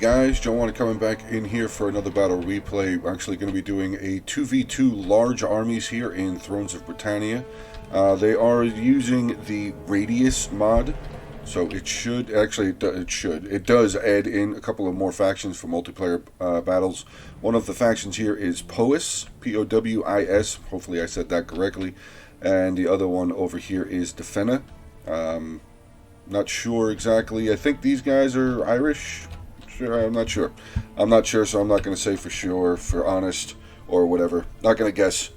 guys, Joe Wanna coming back in here for another battle replay. We're actually going to be doing a 2v2 large armies here in Thrones of Britannia. They are using the Radius mod, so it should, actually it does add in a couple of more factions for multiplayer battles. One of the factions here is Powis, P-O-W-I-S, hopefully I said that correctly, and the other one over here is Defenna. Not sure exactly. I think these guys are Irish. I'm not sure. So I'm not going to say for sure, for honest, or whatever. Not going to guess.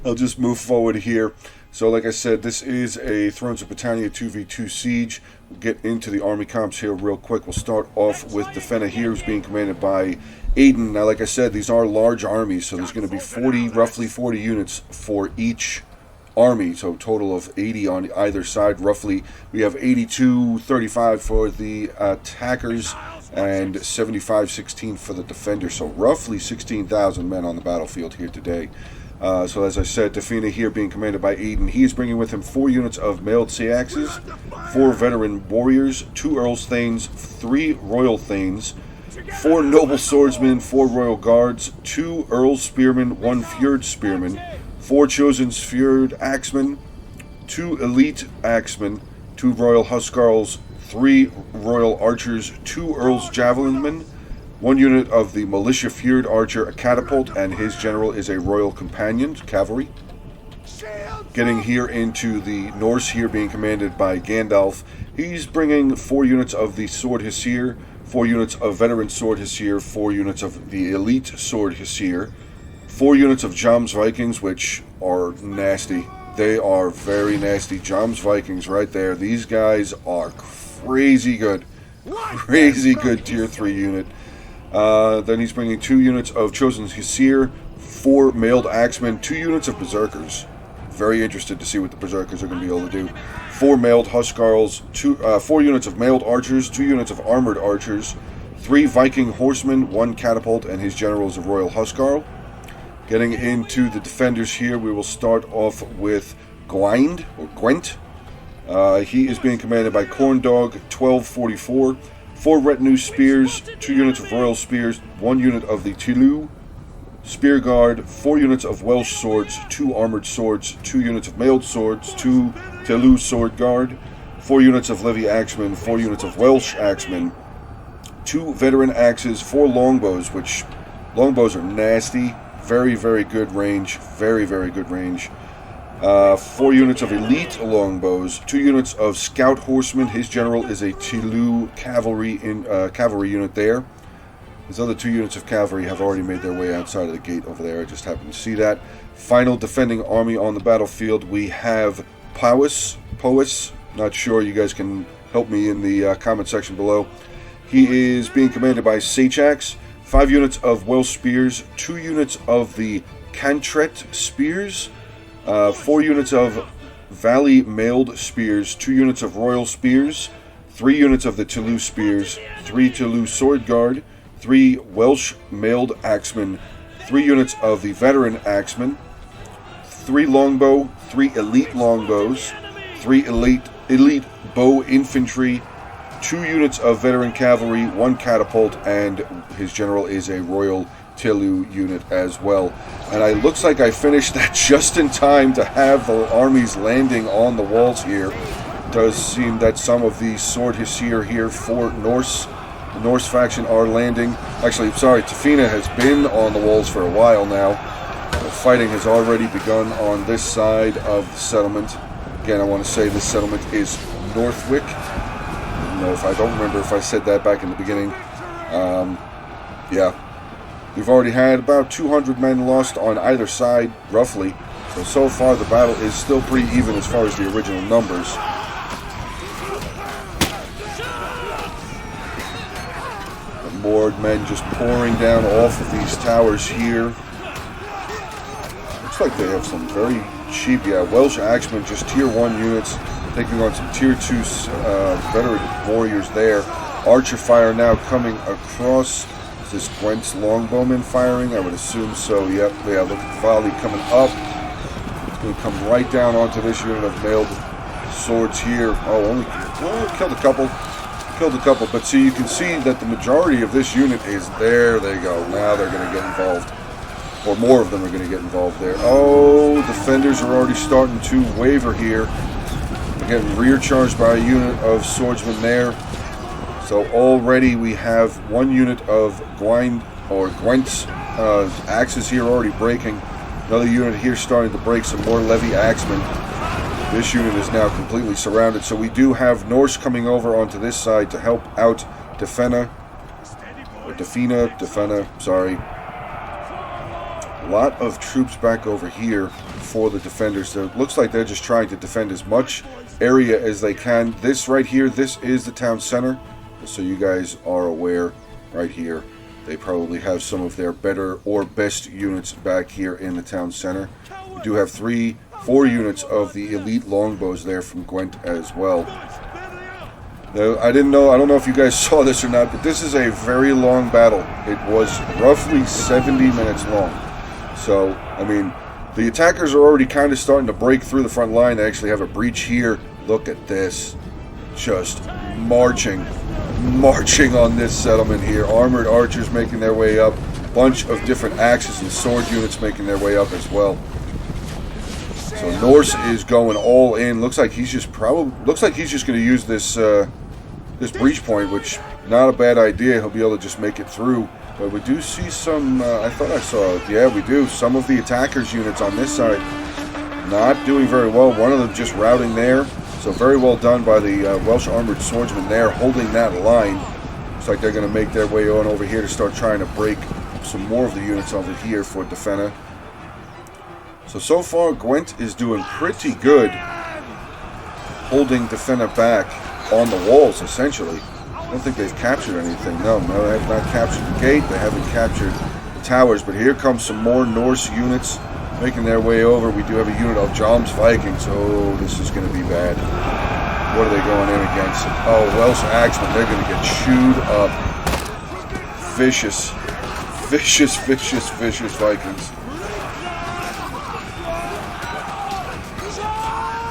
I'll just move forward here. So like I said, this is a Thrones of Britannia 2v2 siege. We'll get into the army comps here real quick. We'll start off with Defenna here, who's being commanded by Aiden. Now, like I said, these are large armies, so there's going to be roughly 40 units for each army, so a total of 80 on either side. Roughly, we have 82-35 for the attackers and 75-16 for the defenders, so roughly 16,000 men on the battlefield here today. So as I said, Defenna here being commanded by Aiden. He is bringing with him 4 units of mailed Seaxes, 4 veteran warriors, 2 Earl's Thanes, 3 Royal Thanes, 4 noble swordsmen, 4 royal guards, 2 Earl's Spearmen, 1 Fjord Spearman, 4 chosen Fjord Axemen, 2 elite Axemen, 2 royal Huscarls, 3 royal archers, 2 Earl's Javelinmen, 1 unit of the militia Fjord archer, a catapult, and his general is a royal companion, cavalry. Getting here into the Norse here, being commanded by Gandalf. He's bringing 4 units of the Sword Hussar, 4 units of veteran Sword Hussar, 4 units of the elite Sword Hussar, 4 units of Joms Vikings, which are nasty. They are very nasty. Joms Vikings right there. These guys are crazy good. Crazy good tier 3 unit. Then he's bringing 2 units of Chosen Hussar, 4 mailed Axemen, 2 units of Berserkers. Very interested to see what the Berserkers are going to be able to do. 4 mailed Huscarls, 4 units of mailed Archers, 2 units of armored Archers, 3 Viking Horsemen, 1 catapult, and his general is a royal Huscarl. Getting into the defenders here, we will start off with Gwent. He is being commanded by Corndog 1244, 4 retinue spears, 2 units of royal spears, 1 unit of the Tilu spear guard, 4 units of Welsh swords, 2 armored swords, 2 units of mailed swords, 2 Tilu sword guard, 4 units of Levy axemen, 4 units of Welsh axemen, 2 veteran axes, 4 longbows, which longbows are nasty. Very, very good range. Very, very good range. 4 units of elite longbows. 2 units of scout horsemen. His general is a Tilu cavalry unit there. His other 2 units of cavalry have already made their way outside of the gate over there. I just happened to see that. Final defending army on the battlefield. We have Powis. Not sure. You guys can help me in the comment section below. He is being commanded by Sachax. 5 units of Welsh spears, 2 units of the Cantret spears, 4 units of Valley mailed spears, 2 units of royal spears, 3 units of the Tilu spears, 3 Tilu sword guard, 3 Welsh mailed axemen, 3 units of the veteran axemen, 3 longbow, 3 elite longbows, 3 elite bow infantry, 2 units of veteran cavalry, 1 catapult, and his general is a royal Tilu unit as well. And it looks like I finished that just in time to have the armies landing on the walls here. It does seem that some of the Sword Hussar here for the Norse faction are landing. Actually, sorry, Defenna has been on the walls for a while now. The fighting has already begun on this side of the settlement. Again, I want to say this settlement is NORTHWIC. I don't remember if I said that back in the beginning. Yeah. We've already had about 200 men lost on either side, roughly. So far the battle is still pretty even as far as the original numbers. The moored men just pouring down off of these towers here. Looks like they have some very cheap, Welsh axemen, just tier 1 units. Taking on some tier 2 veteran warriors there. Archer fire now coming across. Is this Gwent's longbowman firing? I would assume so. Yep, they have the volley coming up. It's going to come right down onto this unit of mailed swords here. Oh, killed a couple. Killed a couple, but see, you can see that the majority of this unit is there. They go. Now they're going to get involved. Or more of them are going to get involved there. Oh, defenders are already starting to waver here. They're getting rear charged by a unit of swordsmen there. So already we have one unit of Gwent's axes here already breaking. Another unit here starting to break, some more Levy axemen. This unit is now completely surrounded. So we do have Norse coming over onto this side to help out Defena, sorry. A lot of troops back over here for the defenders. So it looks like they're just trying to defend as much area as they can. This right here, this is the town center. So you guys are aware right here. They probably have some of their better or best units back here in the town center. We do have 4 units of the elite longbows there from Gwent as well. Now, I don't know if you guys saw this or not, but this is a very long battle. It was roughly 70 minutes long. So, I mean, the attackers are already kind of starting to break through the front line. They actually have a breach here. Look at this. Just marching on this settlement here. Armored archers making their way up. Bunch of different axes and sword units making their way up as well. So Norse is going all in. Looks like he's just going to use this this breach point, which not a bad idea. He'll be able to just make it through. But we do see some, I thought I saw, yeah, we do. Some of the attackers' units on this side not doing very well. One of them just routing there. So very well done by the Welsh armored swordsmen there, holding that line. Looks like they're going to make their way on over here to start trying to break some more of the units over here for Defena. So far, Gwent is doing pretty good, holding Defena back on the walls, essentially. I don't think they've captured anything. No, they have not captured the gate. They haven't captured the towers. But here comes some more Norse units making their way over. We do have a unit of Jom's Vikings. Oh, this is going to be bad. What are they going in against? Oh, Welsh Axemen. They're going to get chewed up. Vicious Vikings.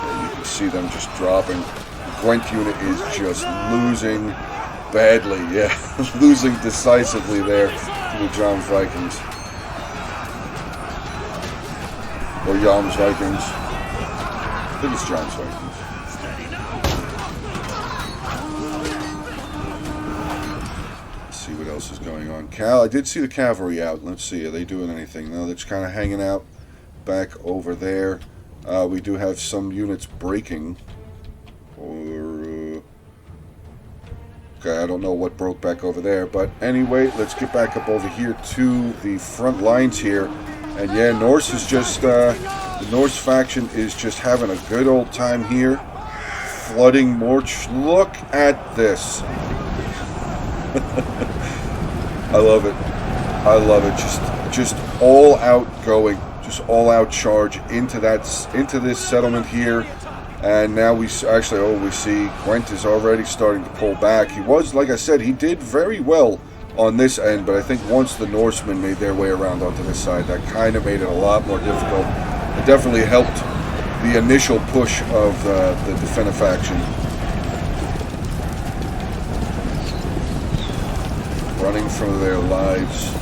And you can see them just dropping. The Gwent unit is just losing badly, yeah. Losing decisively there to the Jom's Vikings. Or Jom's Vikings. I think it's Jom's Vikings. Let's see what else is going on. I did see the cavalry out. Let's see, are they doing anything? No, they're just kind of hanging out back over there. We do have some units breaking. Okay, I don't know what broke back over there, but anyway, let's get back up over here to the front lines here. And yeah, Norse is just, the Norse faction is just having a good old time here. Flooding more, look at this. I love it. I love it. Just all out going, just all out charge into this settlement here. And now we see Gwent is already starting to pull back. He was, like I said, he did very well on this end, but I think once the Norsemen made their way around onto this side, that kind of made it a lot more difficult. It definitely helped the initial push of the Defena faction. Running for their lives,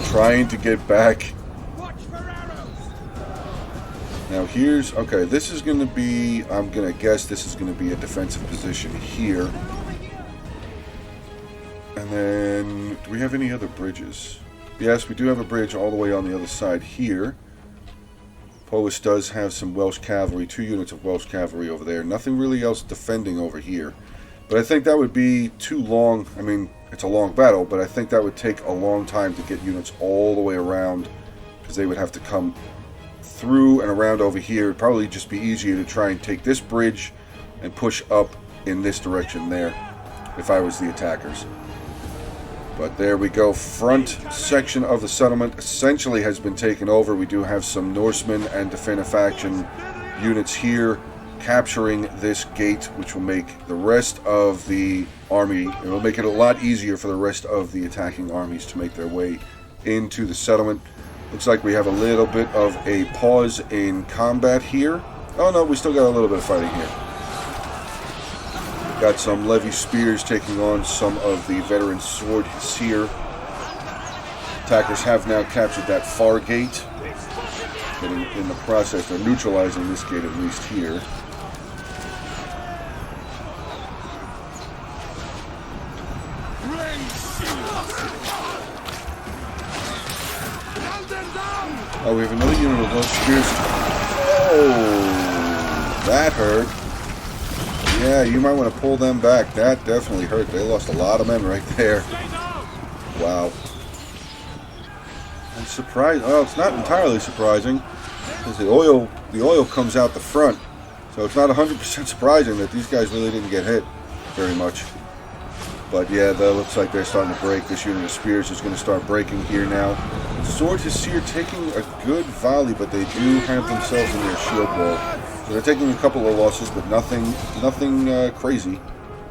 trying to get back. Now here's, okay, this is going to be, I'm going to guess this is going to be a defensive position here. And then, do we have any other bridges? Yes, we do have a bridge all the way on the other side here. Powys does have some Welsh cavalry, 2 units of Welsh cavalry over there. Nothing really else defending over here. But I think that would be too long. I mean, it's a long battle, but I think that would take a long time to get units all the way around, because they would have to come through and around over here. It'd probably just be easier to try and take this bridge and push up in this direction there, if I was the attackers. But there we go. Front section of the settlement essentially has been taken over. We do have some Norsemen and Defena faction units here capturing this gate, which will make the rest of the army, it will make it a lot easier for the rest of the attacking armies to make their way into the settlement. Looks like we have a little bit of a pause in combat here. Oh no, we still got a little bit of fighting here. Got some Levy Spears taking on some of the veteran sword Seer. Attackers have now captured that far gate. Getting in the process of neutralizing this gate, at least here. Oh, we have another unit of those spears. Oh, that hurt. Yeah, you might want to pull them back. That definitely hurt. They lost a lot of men right there. Wow. I'm surprised. Well, it's not entirely surprising because the oil comes out the front, so it's not 100% surprising that these guys really didn't get hit very much. But yeah, that looks like they're starting to break. This unit of spears is going to start breaking here now. Sword Seer taking a good volley, but they do have themselves in their shield wall. So they're taking a couple of losses, but nothing crazy.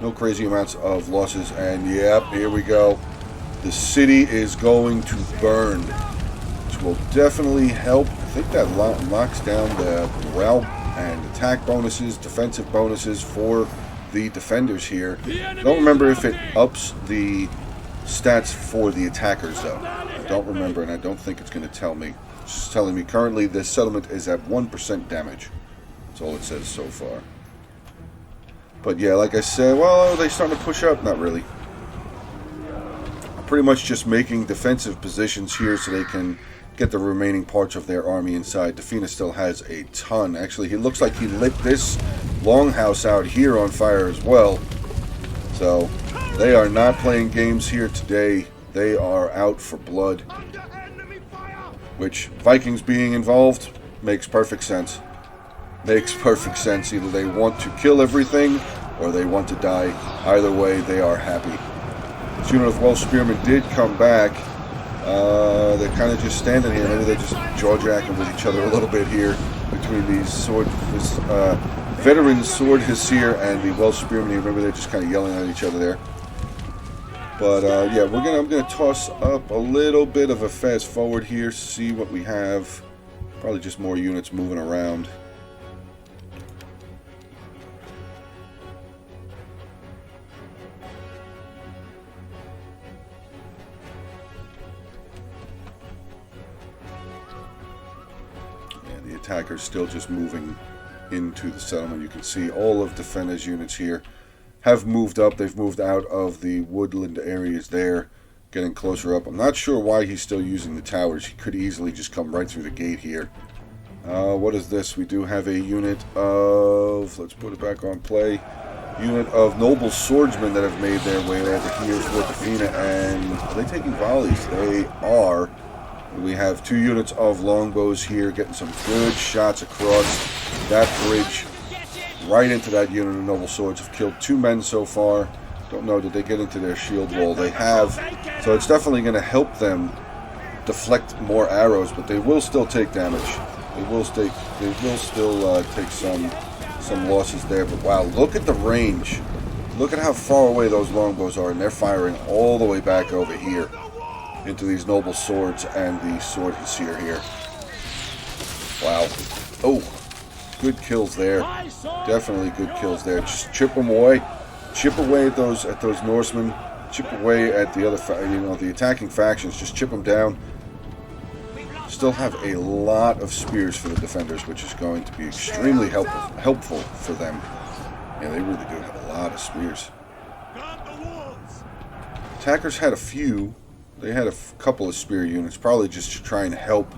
No crazy amounts of losses. And yep, here we go. The city is going to burn, which will definitely help. I think that locks down the morale and attack bonuses, defensive bonuses for the defenders here. I don't remember if it ups the stats for the attackers though. I don't remember, and I don't think it's going to tell me. It's just telling me currently this settlement is at 1% damage. That's all it says so far. But yeah, like I said, well, are they starting to push up? Not really. Pretty much just making defensive positions here so they can get the remaining parts of their army inside. Defina still has a ton. Actually, he looks like he lit this longhouse out here on fire as well. So they are not playing games here today. They are out for blood. Which, Vikings being involved, makes perfect sense. Makes perfect sense. Either they want to kill everything or they want to die. Either way, they are happy. This unit of Welsh Spearmen did come back. They're kind of just standing here. Maybe they're just jaw-jacking with each other a little bit here between these veteran sword Hesir and the Welsh Spearmen here. Maybe they're just kind of yelling at each other there. But yeah, I'm gonna toss up a little bit of a fast forward here, see what we have. Probably just more units moving around. The attackers still just moving into the settlement. You can see all of Defender's units here have moved up. They've moved out of the woodland areas there, getting closer up. I'm not sure why he's still using the towers. He could easily just come right through the gate here. What is this? We do have a unit of, let's put it back on play, unit of noble swordsmen that have made their way over here for Defina. And are they taking volleys? They are. We have two units of longbows here getting some good shots across that bridge right into that unit of noble swords. Have killed 2 men so far. Don't know, did they get into their shield wall? They have. So it's definitely going to help them deflect more arrows, but they will still take damage. They will still take some losses there. But wow, look at the range. Look at how far away those longbows are, and they're firing all the way back over here into these noble swords and the sword Hesir here. Wow. Oh, good kills there. Definitely good kills there. Just chip them away. Chip away at those Norsemen. Chip away at the other, the attacking factions. Just chip them down. Still have a lot of spears for the defenders, which is going to be extremely helpful for them. Yeah, they really do have a lot of spears. Attackers had a few. They had a couple of spear units, probably just to try and help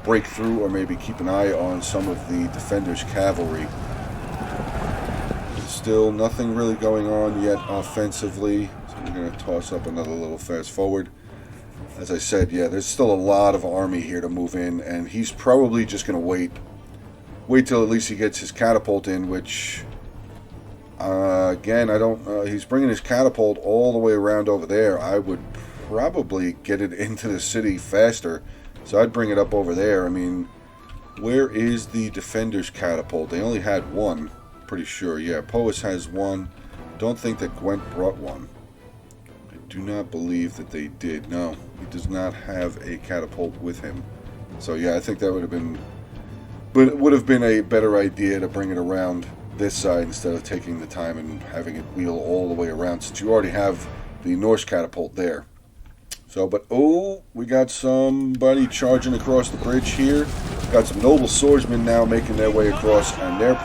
break through or maybe keep an eye on some of the defenders' cavalry. Still nothing really going on yet offensively, so we're going to toss up another little fast forward. As I said, yeah, there's still a lot of army here to move in, and he's probably just going to wait till at least he gets his catapult in, which, again, he's bringing his catapult all the way around over there. I would probably get it into the city faster, so I'd bring it up over there. I mean, where is the defender's catapult? They only had one, pretty sure. Yeah, Pois has one. Don't think that Gwent brought one. I do not believe that they did. No, he does not have a catapult with him. So yeah, I think that would have been a better idea to bring it around this side instead of taking the time and having it wheel all the way around, since you already have the Norse catapult there. So, but oh, we got somebody charging across the bridge here. Got some noble swordsmen now making their way across, and they're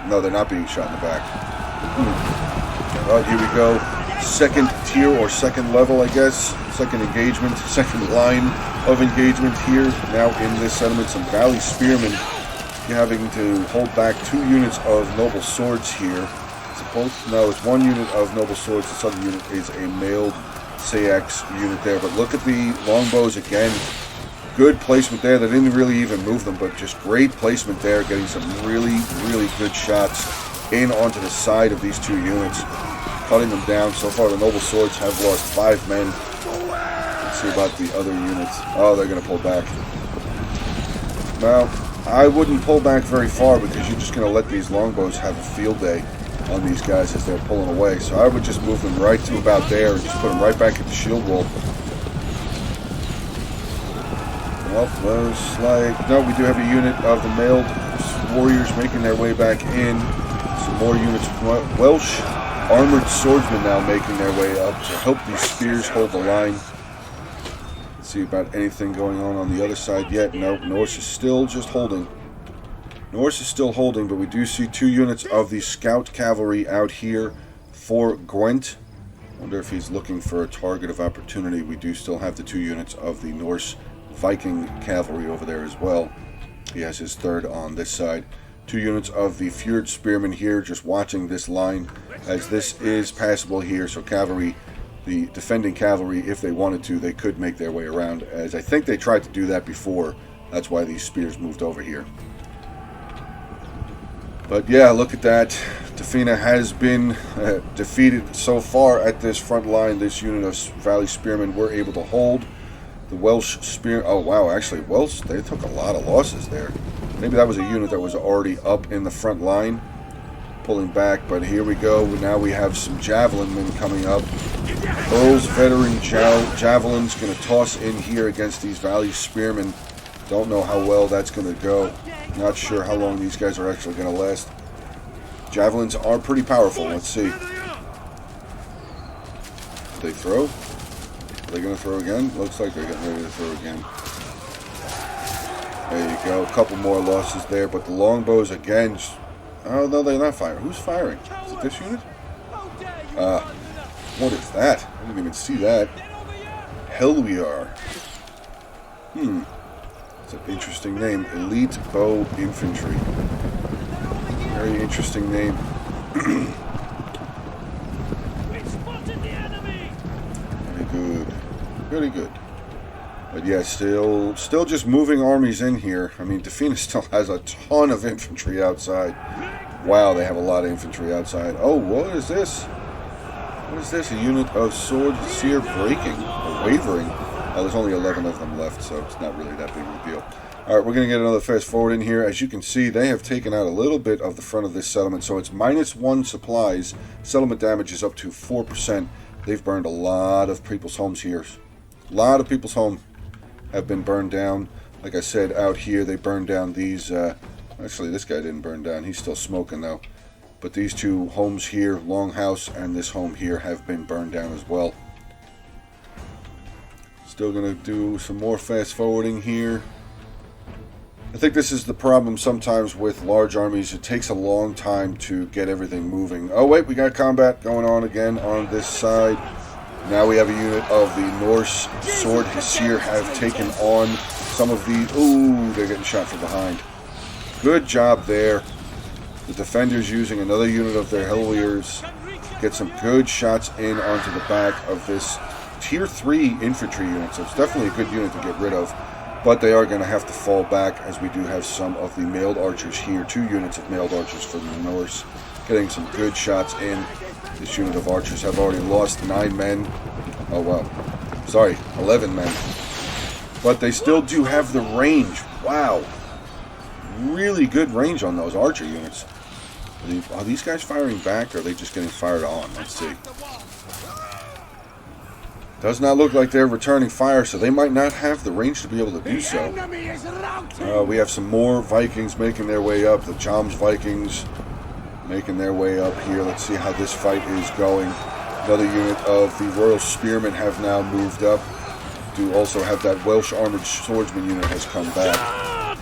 no, they're not being shot in the back. All right, here we go. Second tier or second level, I guess. Second engagement, second line of engagement here. Now in this settlement, some Valley Spearmen having to hold back 2 units of noble swords here. No, it's 1 unit of noble swords. This other unit is a mailed Sayax unit there. But look at the longbows again. Good placement there. They didn't really even move them, but just great placement there. Getting some really, really good shots in onto the side of these 2 units. Cutting them down. So far, the noble swords have lost 5 men. Let's see about the other units. Oh, they're going to pull back. Now, I wouldn't pull back very far because you're just going to let these longbows have a field day on these guys as they're pulling away. So I would just move them right to about there and just put them right back at the shield wall. Well, looks like... No, we do have a unit of the mailed warriors making their way back in. Some more units of Welsh armored swordsmen now making their way up to help these spears hold the line. Let's see about anything going on the other side yet. No, Norse is still just holding. Norse is still holding, but we do see 2 units of the scout cavalry out here for Gwent. Wonder if he's looking for a target of opportunity. We do still have the 2 units of the Norse Viking cavalry over there as well. He has his 3rd on this side. 2 units of the Fjord Spearmen here just watching this line, as this is passable here, so cavalry, the defending cavalry, if they wanted to, they could make their way around, as I think they tried to do that before. That's why these spears moved over here. But yeah, look at that. Tefina has been defeated so far at this front line. This unit of Valley Spearmen were able to hold. The Welsh Spear... Oh, wow, actually, Welsh, they took a lot of losses there. Maybe that was a unit that was already up in the front line, pulling back. But here we go. Now we have some javelin men coming up. Earl's veteran javelin's going to toss in here against these Valley Spearmen. Don't know how well that's going to go. Not sure how long these guys are actually going to last. Javelins are pretty powerful. Let's see. Did they throw? Are they going to throw again? Looks like they're getting ready to throw again. There you go. A couple more losses there, but the longbows again. Oh, no, they're not firing. Who's firing? Is it this unit? What is that? I didn't even see that. Hell we are. It's an interesting name. Elite Bow Infantry. Very interesting name. Very good. Very good. But yeah, still just moving armies in here. I mean, Tefina still has a ton of infantry outside. Wow, they have a lot of infantry outside. Oh, what is this? What is this? A unit of sword seer breaking or wavering. Oh, there's only 11 of them left, so it's not really that big of a deal. All right, we're going to get another fast forward in here. As you can see, they have taken out a little bit of the front of this settlement, so it's -1 supplies. Settlement damage is up to 4%. They've burned a lot of people's homes here. A lot of people's homes have been burned down. Like I said, out here, they burned down these... actually, this guy didn't burn down. He's still smoking, though. But these 2 homes here, Longhouse and this home here, have been burned down as well. Still going to do some more fast forwarding here. I think this is the problem sometimes with large armies. It takes a long time to get everything moving. Oh wait, we got combat going on again on this side. Now we have a unit of the Norse Sword Hesir have taken on some of the... Ooh, they're getting shot from behind. Good job there. The defenders using another unit of their Helliers. Get some good shots in onto the back of this Tier 3 infantry unit, so it's definitely a good unit to get rid of. But they are going to have to fall back, as we do have some of the mailed archers here. 2 units of mailed archers from the Norse. Getting some good shots in. This unit of archers have already lost 9 men. Oh, wow. Sorry, 11 men. But they still do have the range. Wow. Really good range on those archer units. Are these guys firing back, or are they just getting fired on? Let's see. Does not look like they're returning fire, so they might not have the range to be able to do so. We have some more Vikings making their way up. The Joms Vikings making their way up here. Let's see how this fight is going. Another unit of the Royal Spearmen have now moved up. Do also have that Welsh Armored Swordsman unit has come back.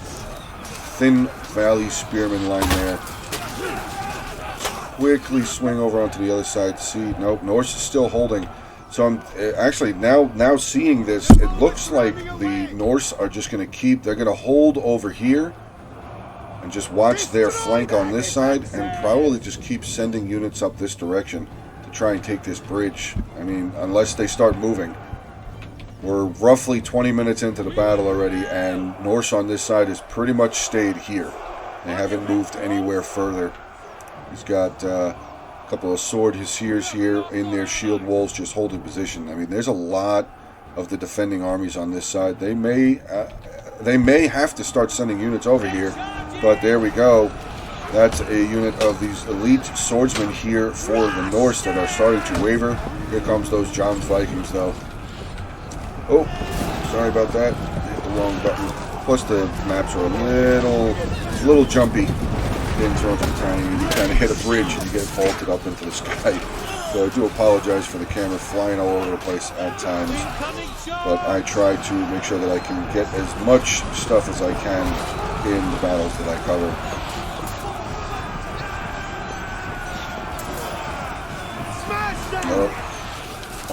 Thin Valley Spearman line there. Quickly swing over onto the other side to see. Nope, Norse is still holding. So I'm actually now seeing this. It looks like the Norse are just going to keep. They're going to hold over here and just watch their flank on this side, and probably just keep sending units up this direction to try and take this bridge. I mean, unless they start moving. We're roughly 20 minutes into the battle already, and Norse on this side has pretty much stayed here. They haven't moved anywhere further. He's got a couple of sword hussiers here in their shield walls just holding position. I mean, there's a lot of the defending armies on this side. They may have to start sending units over here, but there we go. That's a unit of these elite swordsmen here for the Norse that are starting to waver. Here comes those John's Vikings, though. Oh, sorry about that. Hit the wrong button. Plus the maps are a little jumpy in Thrones of Britannia. You kind of hit a bridge and you get vaulted up into the sky. So I do apologize for the camera flying all over the place at times. But I try to make sure that I can get as much stuff as I can in the battles that I cover.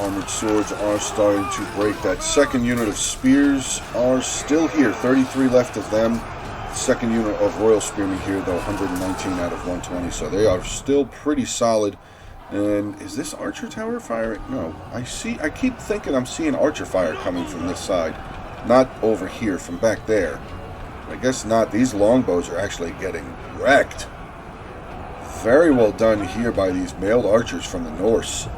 Armored swords are starting to break. That second unit of spears are still here. 33 left of them. Second unit of Royal Spearmen here, though, 119 out of 120. So they are still pretty solid. And is this archer tower firing? No. I keep thinking I'm seeing archer fire coming from this side. Not over here, from back there. I guess not. These longbows are actually getting wrecked. Very well done here by these mailed archers from the Norse.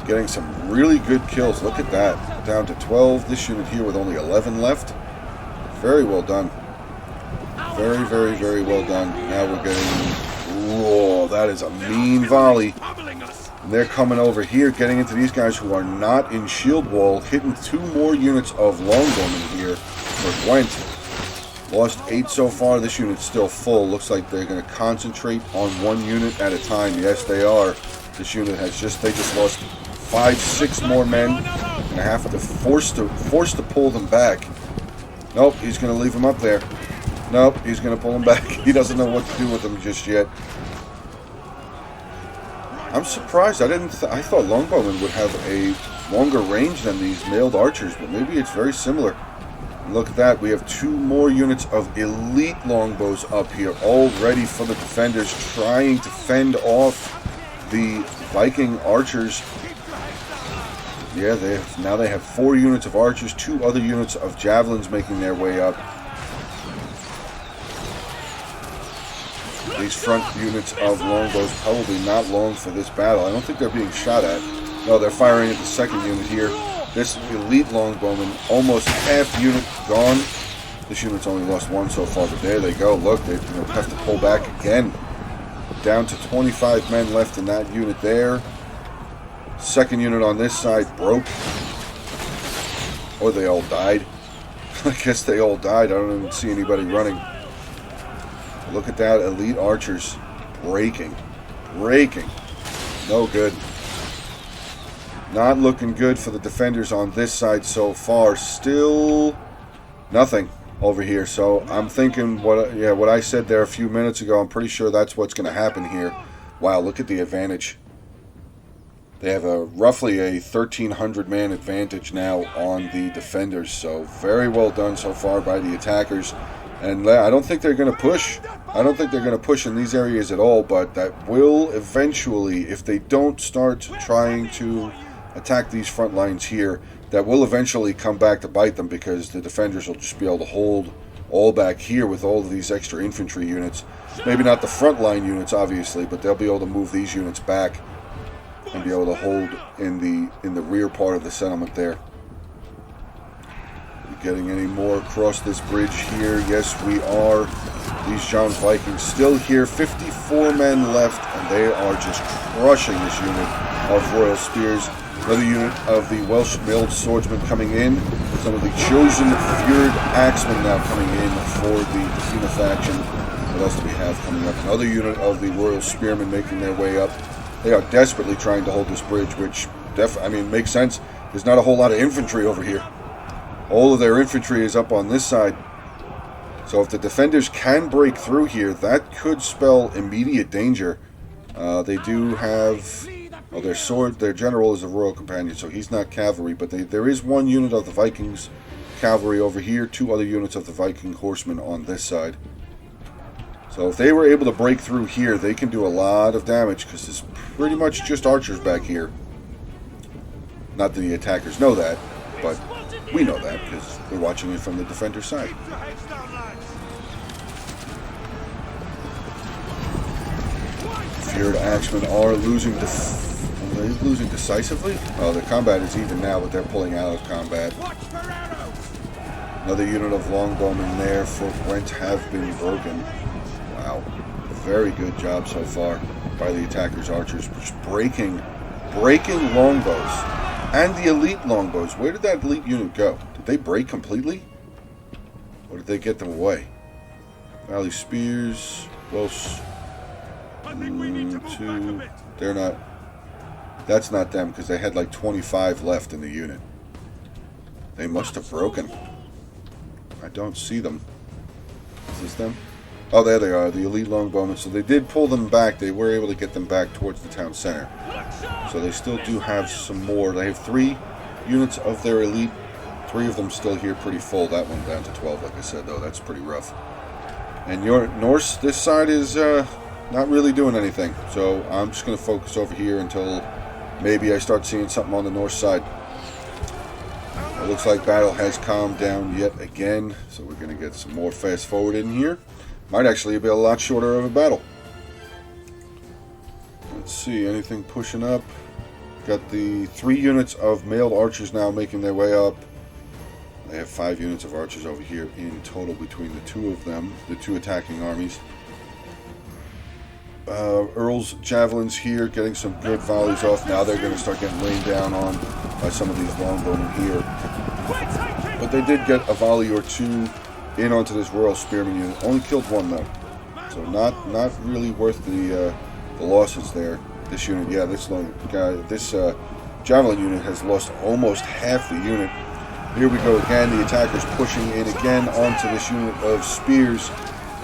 Getting some really good kills. Look at that. Down to 12. This unit here with only 11 left. Very well done. Very, very, very well done. Now we're getting... Whoa, that is a mean volley. And they're coming over here, getting into these guys who are not in shield wall. Hitting 2 more units of longbowmen here for Gwent. Lost 8 so far. This unit's still full. Looks like they're going to concentrate on 1 unit at a time. Yes, they are. This unit has they just lost 5-6 more men, and I have to force to pull them back. Nope, he's going to leave them up there. Nope, he's going to pull them back. He doesn't know what to do with them just yet. I'm surprised. I thought longbowmen would have a longer range than these mailed archers, but maybe it's very similar. And look at that. We have 2 more units of elite longbows up here, all ready for the defenders, trying to fend off the Viking archers. Yeah, now they have 4 units of archers, 2 other units of javelins making their way up. These front units of longbows probably not long for this battle. I don't think they're being shot at. No, they're firing at the second unit here. This elite longbowman, almost half unit gone. This unit's only lost 1 so far, but there they go. Look, they have to pull back again. Down to 25 men left in that unit there. Second unit on this side broke. Or they all died. I guess they all died. I don't even see anybody running. Look at that. Elite archers breaking. No good. Not looking good for the defenders on this side so far. Still nothing over here. So I'm thinking what I said there a few minutes ago. I'm pretty sure that's what's going to happen here. Wow, look at the advantage. They have roughly a 1,300 man advantage now on the defenders. So very well done so far by the attackers. And I don't think they're going to push. I don't think they're going to push in these areas at all, but that will eventually, if they don't start trying to attack these front lines here, that will eventually come back to bite them, because the defenders will just be able to hold all back here with all of these extra infantry units. Maybe not the front line units, obviously, but they'll be able to move these units back and be able to hold in the rear part of the settlement there. Getting any more across this bridge here? Yes, we are. These John's Vikings still here. 54 men left, and they are just crushing this unit of Royal Spears. Another unit of the Welsh mailed swordsmen coming in. Some of the chosen feared axemen now coming in for the Defina faction. What else do we have coming up? Another unit of the Royal Spearmen making their way up. They are desperately trying to hold this bridge, which makes sense. There's not a whole lot of infantry over here. All of their infantry is up on this side. So if the defenders can break through here, that could spell immediate danger. They do have... Well, their general is a Royal Companion, so he's not cavalry, but there is one unit of the Vikings cavalry over here, 2 other units of the Viking horsemen on this side. So if they were able to break through here, they can do a lot of damage, because it's pretty much just archers back here. Not that the attackers know that, but we know that, because we're watching it from the defender's side. Feared axemen are losing decisively? Oh, the combat is even now, but they're pulling out of combat. Another unit of longbowmen there for Gwent have been broken. Wow. Very good job so far by the attackers' archers. Just breaking longbows. And the elite longbows. Where did that elite unit go? Did they break completely? Or did they get them away? Valley Spears. Welsh. Two. They're not. That's not them, because they had like 25 left in the unit. They must have broken. I don't see them. Is this them? Oh, there they are, the elite longbowmen. So they did pull them back. They were able to get them back towards the town center. So they still do have some more. They have 3 units of their elite. 3 of them still here pretty full. That one down to 12, like I said, though. That's pretty rough. And your Norse, this side is not really doing anything. So I'm just going to focus over here until maybe I start seeing something on the north side. It looks like battle has calmed down yet again, so we're going to get some more fast forward in here. Might actually be a lot shorter of a battle. Let's see, anything pushing up? Got the 3 units of mailed archers now making their way up. They have 5 units of archers over here in total between the 2 of them, the 2 attacking armies. Earl's javelins here getting some good volleys off. Now they're going to start getting rained down on by some of these longbowmen here. But they did get a volley or 2 in onto this Royal Spearman unit. Only killed 1 though. So not really worth the losses there. This unit, yeah, this javelin unit has lost almost half the unit. Here we go again. The attackers pushing in again onto this unit of spears.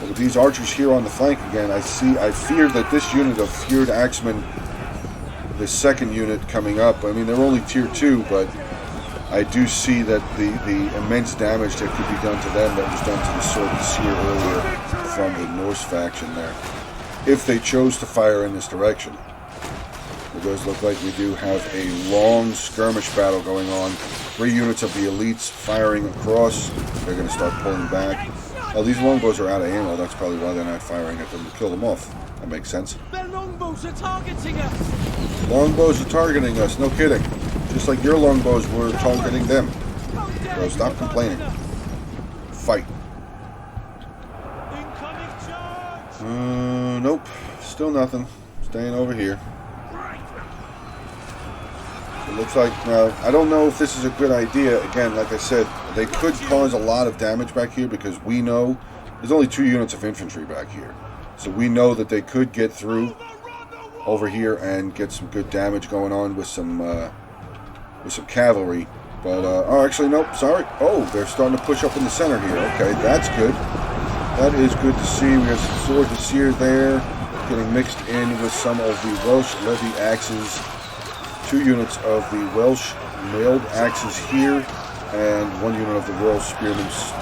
With these archers here on the flank again, I fear that this unit of feared axemen, the second unit coming up, I mean, they're only tier 2, but I do see that the immense damage that could be done to them that was done to the Sword of the Seer earlier from the Norse faction there, if they chose to fire in this direction. It does look like we do have a long skirmish battle going on. 3 units of the elites firing across. They're going to start pulling back. Oh, these longbows are out of ammo. That's probably why they're not firing at them to kill them off. That makes sense. Their longbows are targeting us. Longbows are targeting us. No kidding. Just like your longbows were targeting them. So stop complaining. Fight. Incoming charge. Nope. Still nothing. Staying over here. It looks like, I don't know if this is a good idea. Again, like I said, they could cause a lot of damage back here because we know there's only 2 units of infantry back here. So we know that they could get through over here and get some good damage going on with some cavalry. But, oh, actually, nope, sorry. Oh, they're starting to push up in the center here. Okay, that's good. That is good to see. We have some Sword of the Seer there, getting mixed in with some of the Welsh levy axes. 2 units of the Welsh mailed axes here, and 1 unit of the Royal Spearmen's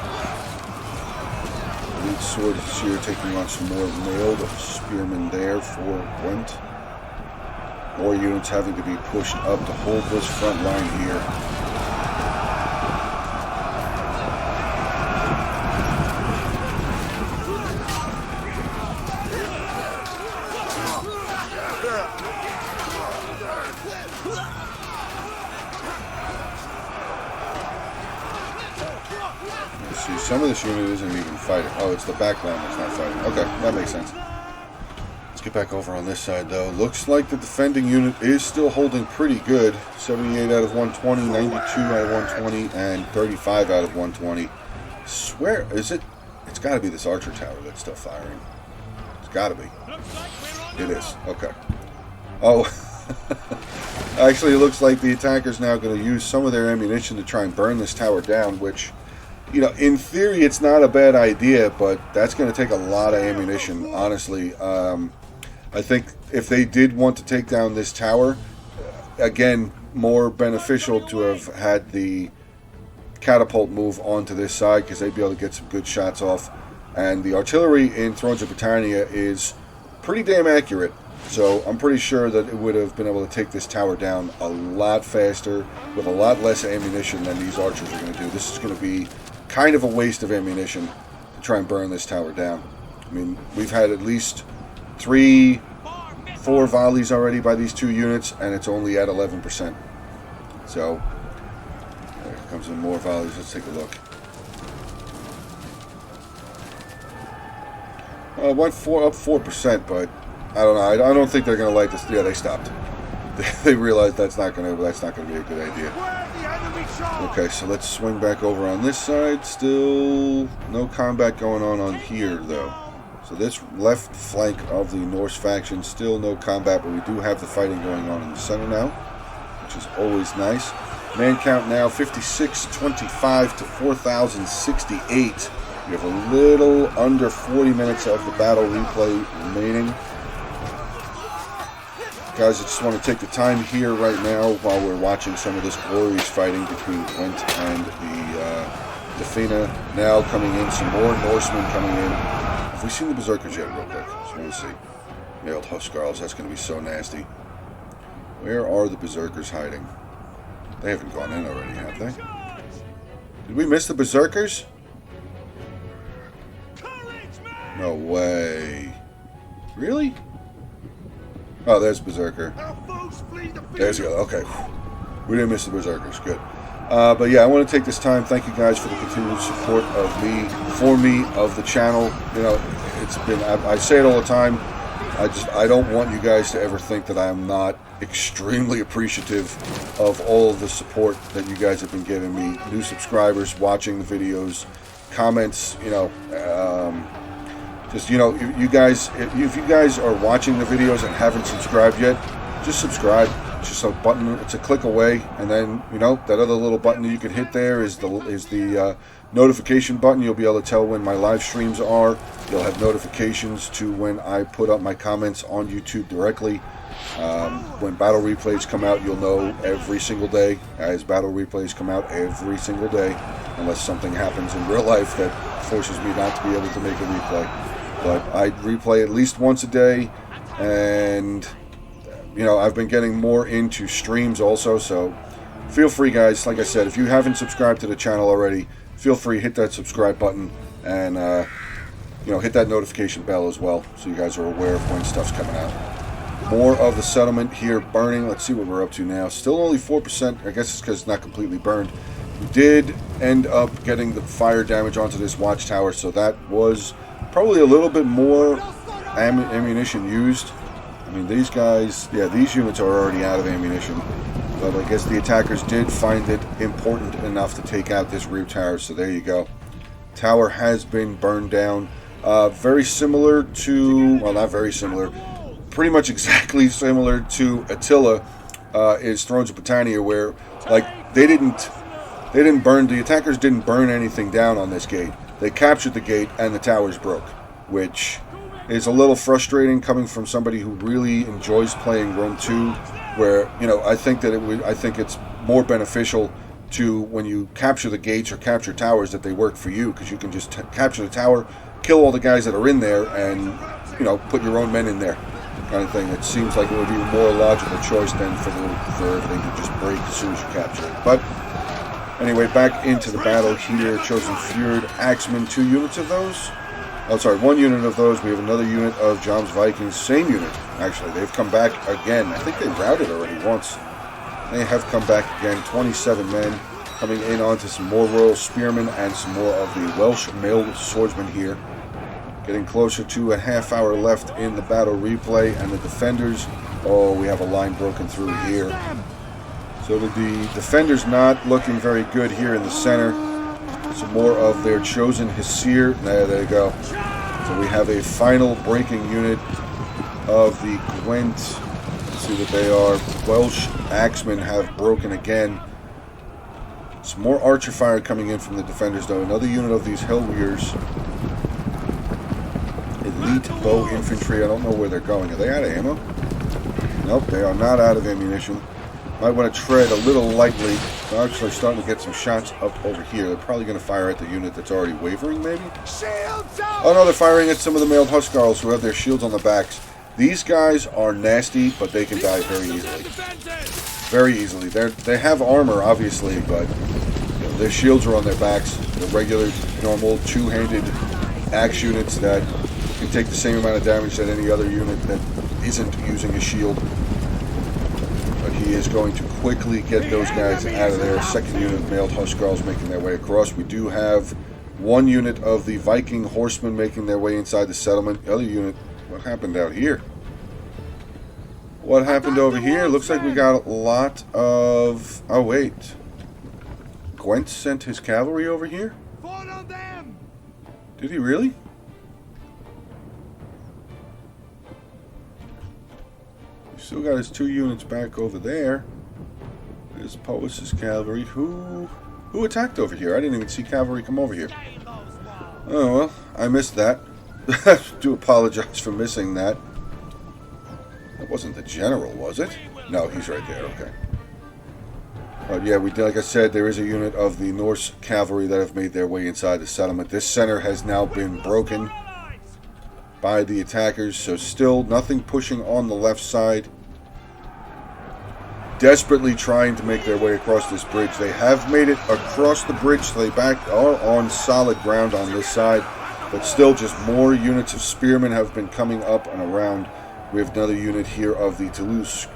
elite Sword of the Seer taking on some more mailed spearmen there for Gwent. More units having to be pushed up to hold this front line here. See, some of this unit isn't even fighting. Oh, it's the back line that's not fighting. Okay, that makes sense. Let's get back over on this side, though. Looks like the defending unit is still holding pretty good. 78 out of 120, 92 out of 120, and 35 out of 120. Swear, is it? It's got to be this archer tower that's still firing. Gotta be. Looks like we're on It the is. road. Okay. Oh. Actually, it looks like the attacker's now going to use some of their ammunition to try and burn this tower down, which, you know, in theory, it's not a bad idea, but that's going to take a lot of ammunition, honestly. I think if they did want to take down this tower, again, more beneficial to have had the catapult move onto this side, because they'd be able to get some good shots off. And the artillery in Thrones of Britannia is pretty damn accurate. So I'm pretty sure that it would have been able to take this tower down a lot faster with a lot less ammunition than these archers are going to do. This is going to be kind of a waste of ammunition to try and burn this tower down. I mean, we've had at least 3-4 volleys already by these two units, and it's only at 11%. So there comes in more volleys. Let's take a look. Went up 4%, but I don't know. I don't think they're going to like this. Yeah, they stopped. They realized that's not going to be a good idea. Okay, so let's swing back over on this side. Still no combat going on here, though. So this left flank of the Norse faction, still no combat, but we do have the fighting going on in the center now, which is always nice. Man count now 5625 to 4068. We have a little under 40 minutes of the battle replay remaining. Guys, I just want to take the time here right now while we're watching some of this glorious fighting between Gwent and the Defina. Now coming in, some more Norsemen coming in. Have we seen the Berserkers yet, real quick? Just want to see. Mailed Huskarls, that's going to be so nasty. Where are the Berserkers hiding? They haven't gone in already, have they? Did we miss the Berserkers? No way. Really? Oh, there's Berserker. There's the other. Okay. We didn't miss the Berserkers. Good. But yeah, I want to take this time. Thank you guys for the continued support of me, of the channel. You know, it's been, I say it all the time. I don't want you guys to ever think that I'm not extremely appreciative of all of the support that you guys have been giving me. New subscribers, watching the videos, comments, you know, just, you know, if you guys are watching the videos and haven't subscribed yet, just subscribe. It's just a button. It's a click away, and then, you know, that other little button that you can hit there is the notification button. You'll be able to tell when my live streams are. You'll have notifications to when I put up my comments on YouTube directly. When battle replays come out, you'll know every single day, as battle replays come out every single day, unless something happens in real life that forces me not to be able to make a replay. But I replay at least once a day, and, you know, I've been getting more into streams also, so feel free, guys. Like I said, if you haven't subscribed to the channel already, feel free, hit that subscribe button, and, you know, hit that notification bell as well, so you guys are aware of when stuff's coming out. More of the settlement here burning. Let's see what we're up to now. Still only 4%. I guess it's because it's not completely burned. We did end up getting the fire damage onto this watchtower, so that was probably a little bit more ammunition used. I mean, these guys, yeah, these units are already out of ammunition. But I guess the attackers did find it important enough to take out this rear tower, so there you go. Tower has been burned down. Very similar to, well, not very similar, pretty much exactly similar to Attila is Thrones of Britannia, where, like, they didn't burn, the attackers didn't burn anything down on this gate. They captured the gate and the towers broke, which is a little frustrating coming from somebody who really enjoys playing Rome 2, where, you know, I think it's more beneficial to, when you capture the gates or capture towers, that they work for you, because you can just capture the tower, kill all the guys that are in there, and, you know, put your own men in there, kind of thing. It seems like it would be a more logical choice than for everything to just break as soon as you capture it. But anyway, back into the battle here. Chosen Fjord Axemen, 2 units of those. Oh, sorry, 1 unit of those. We have another unit of John's Vikings. Same unit, actually. They've come back again. I think they routed already once. They have come back again. 27 men coming in onto some more Royal Spearmen and some more of the Welsh Mailed Swordsmen here. Getting closer to a half hour left in the battle replay. And the defenders, oh, we have a line broken through here. So the defenders not looking very good here in the center. Some more of their chosen Hesir. There they go. So we have a final breaking unit of the Gwent. Let's see what they are. Welsh Axemen have broken again. Some more archer fire coming in from the defenders, though. Another unit of these Hellweers. Elite bow infantry. I don't know where they're going. Are they out of ammo? Nope, they are not out of ammunition. Might want to tread a little lightly. They're actually starting to get some shots up over here. They're probably going to fire at the unit that's already wavering, maybe? Oh no, they're firing at some of the mailed Huskarls who have their shields on the backs. These guys are nasty, but they can die very easily. Very easily. They have armor, obviously, but you know, their shields are on their backs. The regular, normal, two-handed axe units that can take the same amount of damage that any other unit that isn't using a shield. But he is going to quickly get those guys out of there. Second unit of mailed Huskarls making their way across. We do have one unit of the Viking horsemen making their way inside the settlement. The other unit, what happened out here? What happened over here? Looks like we got a lot of... Oh, wait. Gwent sent his cavalry over here? Did he really? Still got his 2 units back over there. There's Poe's cavalry. Who attacked over here? I didn't even see cavalry come over here. Oh well, I missed that. Do apologize for missing that. That wasn't the general, was it? No, he's right there. Okay. But yeah, like I said, there is a unit of the Norse cavalry that have made their way inside the settlement. This center has now been broken by the attackers, so still nothing pushing on the left side. Desperately trying to make their way across this bridge. They have made it across the bridge, so they are on solid ground on this side, but still just more units of spearmen have been coming up and around. We have another unit here of the Toulouse.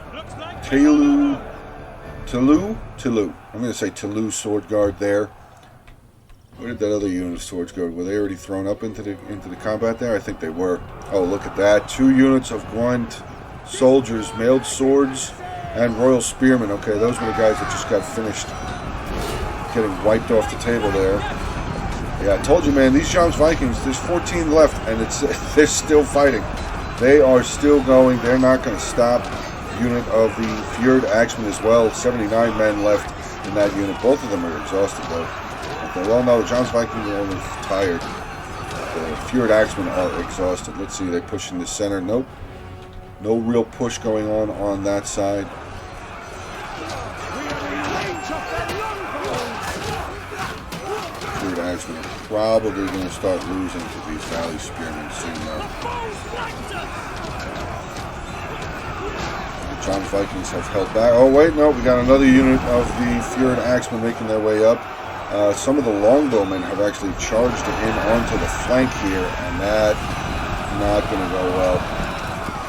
I'm going to say Toulouse Sword Guard there. Where did that other unit of swords go? Were they already thrown up into the combat there? I think they were. Oh, look at that. 2 units of Gwent soldiers, mailed swords, and royal spearmen. Okay, those were the guys that just got finished getting wiped off the table there. Yeah, I told you, man, these Jom's Vikings, there's 14 left, and they're still fighting. They are still going. They're not going to stop. Unit of the Fjord Axemen as well. 79 men left in that unit. Both of them are exhausted, though. Okay, well, no, the Jom's Vikings are only tired. The Fjord Axemen are exhausted. Let's see, they're pushing the center. Nope. No real push going on that side. Fjord Axemen are probably going to start losing to these Valley Spearmen soon, though. The Jom's Vikings have held back. Oh, wait, no, we got another unit of the Fjord Axemen making their way up. Some of the longbowmen have actually charged in onto the flank here, and that's not going to go well.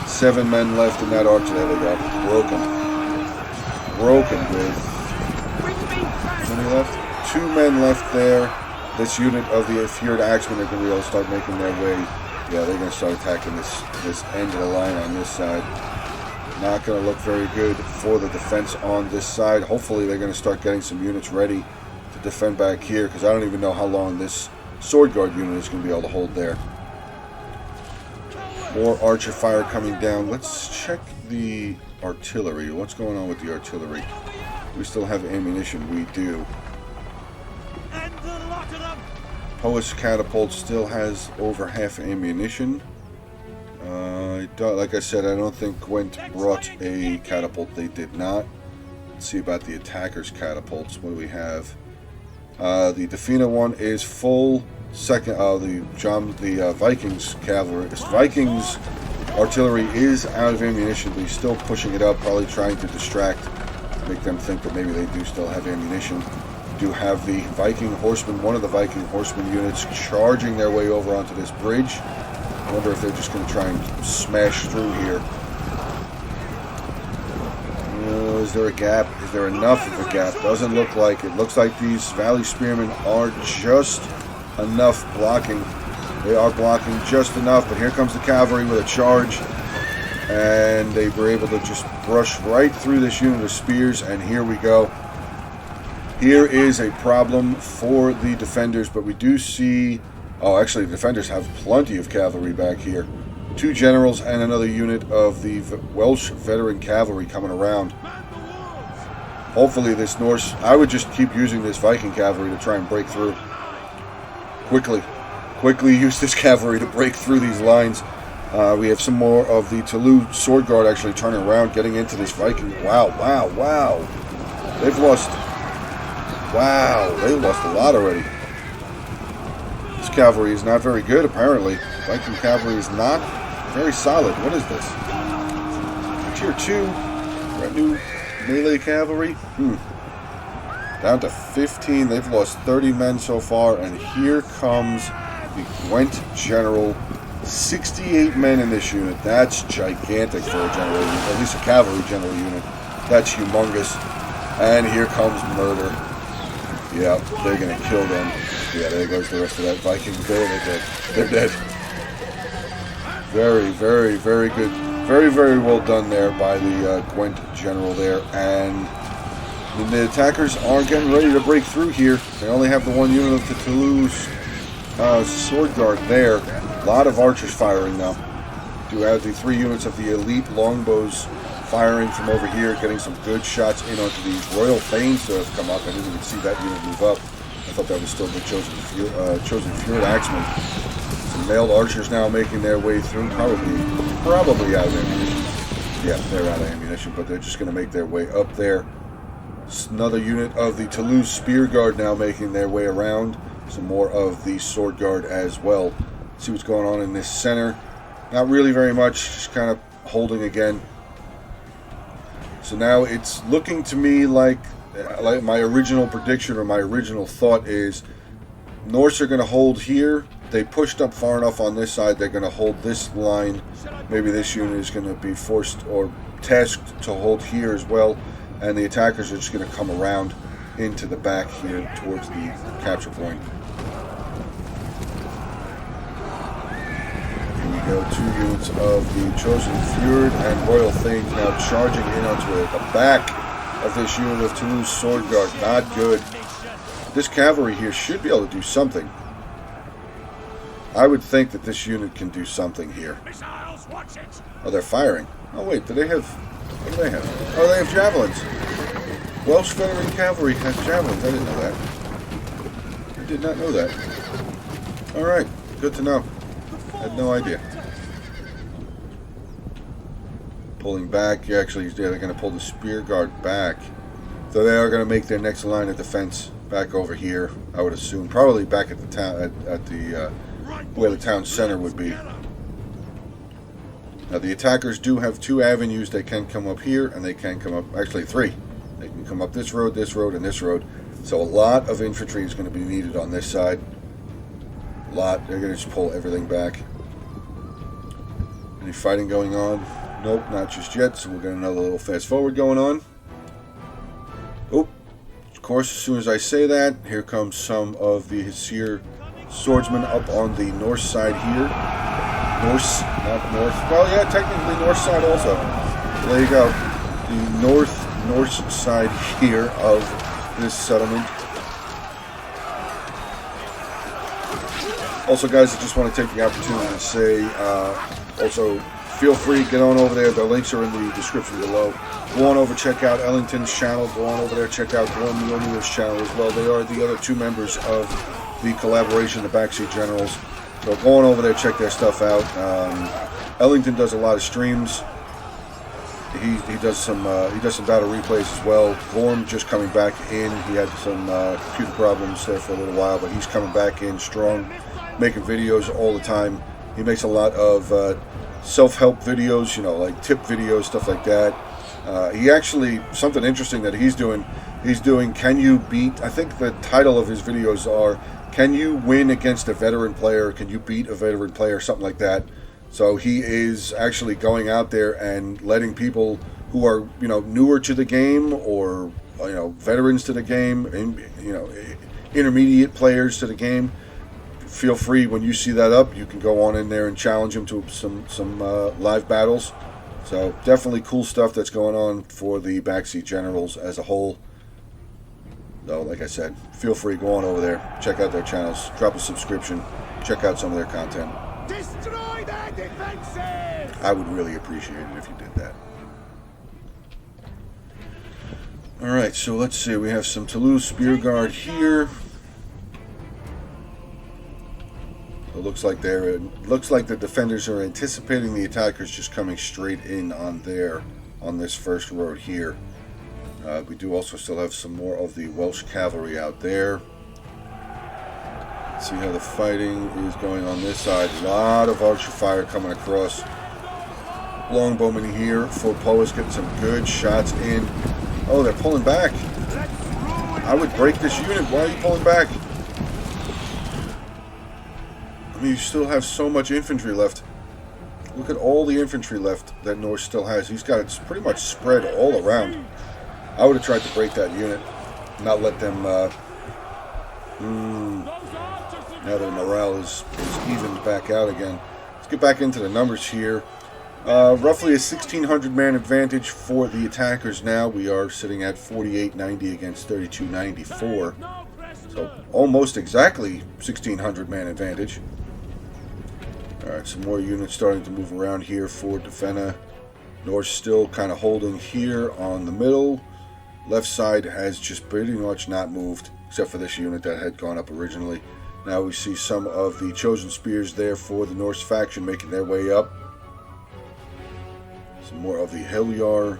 7 men left in that archer. There we go. Broken with... How many left? 2 men left there. This unit of the Fjord Axemen are going to be able to start making their way. Yeah, they're going to start attacking this end of the line on this side. Not going to look very good for the defense on this side. Hopefully they're going to start getting some units ready to defend back here, because I don't even know how long this sword guard unit is going to be able to hold there. More archer fire coming down. Let's check the artillery. What's going on with the artillery? We still have ammunition. We do. Poe's catapult still has over half ammunition. Like I said, I don't think Gwent brought a catapult. They did not. Let's see about the attackers' catapults. What do we have? The Defina one is full. Second, the Vikings cavalry. Vikings artillery is out of ammunition, but he's still pushing it up, probably trying to distract, make them think that maybe they do still have ammunition. We do have the Viking horsemen, one of the Viking horsemen units, charging their way over onto this bridge. I wonder if they're just going to try and smash through here. Is there a gap? Is there enough of a gap? Doesn't look like it. Looks like these Valley Spearmen are just enough blocking. They are blocking just enough, but here comes the cavalry with a charge, and they were able to just brush right through this unit of spears, and here we go. Here is a problem for the defenders, but we do see Oh, actually, the defenders have plenty of cavalry back here. 2 generals and another unit of the Welsh veteran cavalry coming around. Hopefully this Norse... I would just keep using this Viking cavalry to try and break through. Quickly use this cavalry to break through these lines. We have some more of the Toulouse sword guard actually turning around, getting into this Viking. Wow. They've lost... Wow, they lost a lot already. This cavalry is not very good, apparently. Viking cavalry is not very solid. What is this? Tier 2. Brand new melee cavalry. Down to 15. They've lost 30 men so far. And here comes the Gwent General. 68 men in this unit. That's gigantic for a general unit. At least a cavalry general unit. That's humongous. And here comes murder. Yeah, they're going to kill them. Yeah, there goes the rest of that Viking. They're dead. Very, very, very good. Very, very well done there by the Gwent General there. And the attackers are getting ready to break through here. They only have the 1 unit of the Toulouse sword guard there. A lot of archers firing now. Do have the 3 units of the elite longbows firing from over here, getting some good shots in onto these Royal Thanes that have come up. I didn't even see that unit move up. I thought that was still the chosen Fjord Axemen. Some mailed archers now making their way through, probably out of ammunition. Yeah, they're out of ammunition, but they're just going to make their way up there. Another unit of the Toulouse Spear Guard now making their way around. Some more of the Sword Guard as well. Let's see what's going on in this center. Not really very much, just kind of holding again. So now it's looking to me like my original prediction or my original thought is Norse are going to hold here. They pushed up far enough on this side. They're going to hold this line. Maybe this unit is going to be forced or tasked to hold here as well. And the attackers are just going to come around into the back here towards the capture point. Here we go. 2 units of the Chosen Fjord and Royal Thanes now charging in onto the back of this unit of Toulouse Sword Guard. Not good. This cavalry here should be able to do something. I would think that this unit can do something here. Oh, they're firing. Oh, wait. Do they have... What do they have? Oh, they have javelins. Welsh veteran cavalry has javelins. I didn't know that. I did not know that. Alright. Good to know. I had no idea. Pulling back. Actually, they're going to pull the spear guard back. So they are going to make their next line of defense back over here, I would assume. Probably back at the town, at the where the town center would be. Now the attackers do have 2 avenues. They can come up here and they can come up, actually 3. They can come up this road, and this road. So a lot of infantry is going to be needed on this side. A lot. They're going to just pull everything back. Any fighting going on? Nope, not just yet. So we'll get another little fast forward going on. Oh, of course, as soon as I say that, here comes some of the Hesir swordsmen up on the north side here. Norse, not north. Well, yeah, technically north side also. So there you go. The north side here of this settlement. Also, guys, I just want to take the opportunity to say, also, feel free to get on over there. The links are in the description below. Go on over, check out Ellington's channel. Go on over there, check out Glenn Leonida's channel as well. They are the other 2 members of the collaboration, the Backseat Generals. So go on over there, check their stuff out. Ellington does a lot of streams. He does some battle replays as well. Gorm just coming back in. He had some computer problems there for a little while, but he's coming back in strong, making videos all the time. He makes a lot of self-help videos, you know, like tip videos, stuff like that. He actually, something interesting that he's doing, Can You Beat, I think the title of his videos are, Can You Win Against a Veteran Player? Can You Beat a Veteran Player? Something like that. So he is actually going out there and letting people who are, you know, newer to the game or, you know, veterans to the game, and, you know, intermediate players to the game, feel free when you see that up, you can go on in there and challenge him to some live battles. So definitely cool stuff that's going on for the Backseat Generals as a whole. So like I said, feel free, go on over there, check out their channels, drop a subscription, check out some of their content. Destroy their defenses! I would really appreciate it if you did that. Alright, so let's see. We have some Toulouse Spear Guard here. It looks like the defenders are anticipating the attackers just coming straight in on this first road here. We do also still have some more of the Welsh cavalry out there. Let's see how the fighting is going on this side. A lot of archer fire coming across. Longbowmen here. Full Poes getting some good shots in. Oh, they're pulling back. I would break this unit. Why are you pulling back? I mean, you still have so much infantry left. Look at all the infantry left that Norse still has. He's got it pretty much spread all around. I would have tried to break that unit. Not let them... now their morale is evened back out again. Let's get back into the numbers here. Roughly a 1,600 man advantage for the attackers now. We are sitting at 4890 against 3294. So almost exactly 1,600 man advantage. Alright, some more units starting to move around here for Defenna. Norse still kind of holding here on the middle. Left side has just pretty much not moved, except for this unit that had gone up originally. Now we see some of the chosen spears there for the Norse faction making their way up. Some more of the Helvyar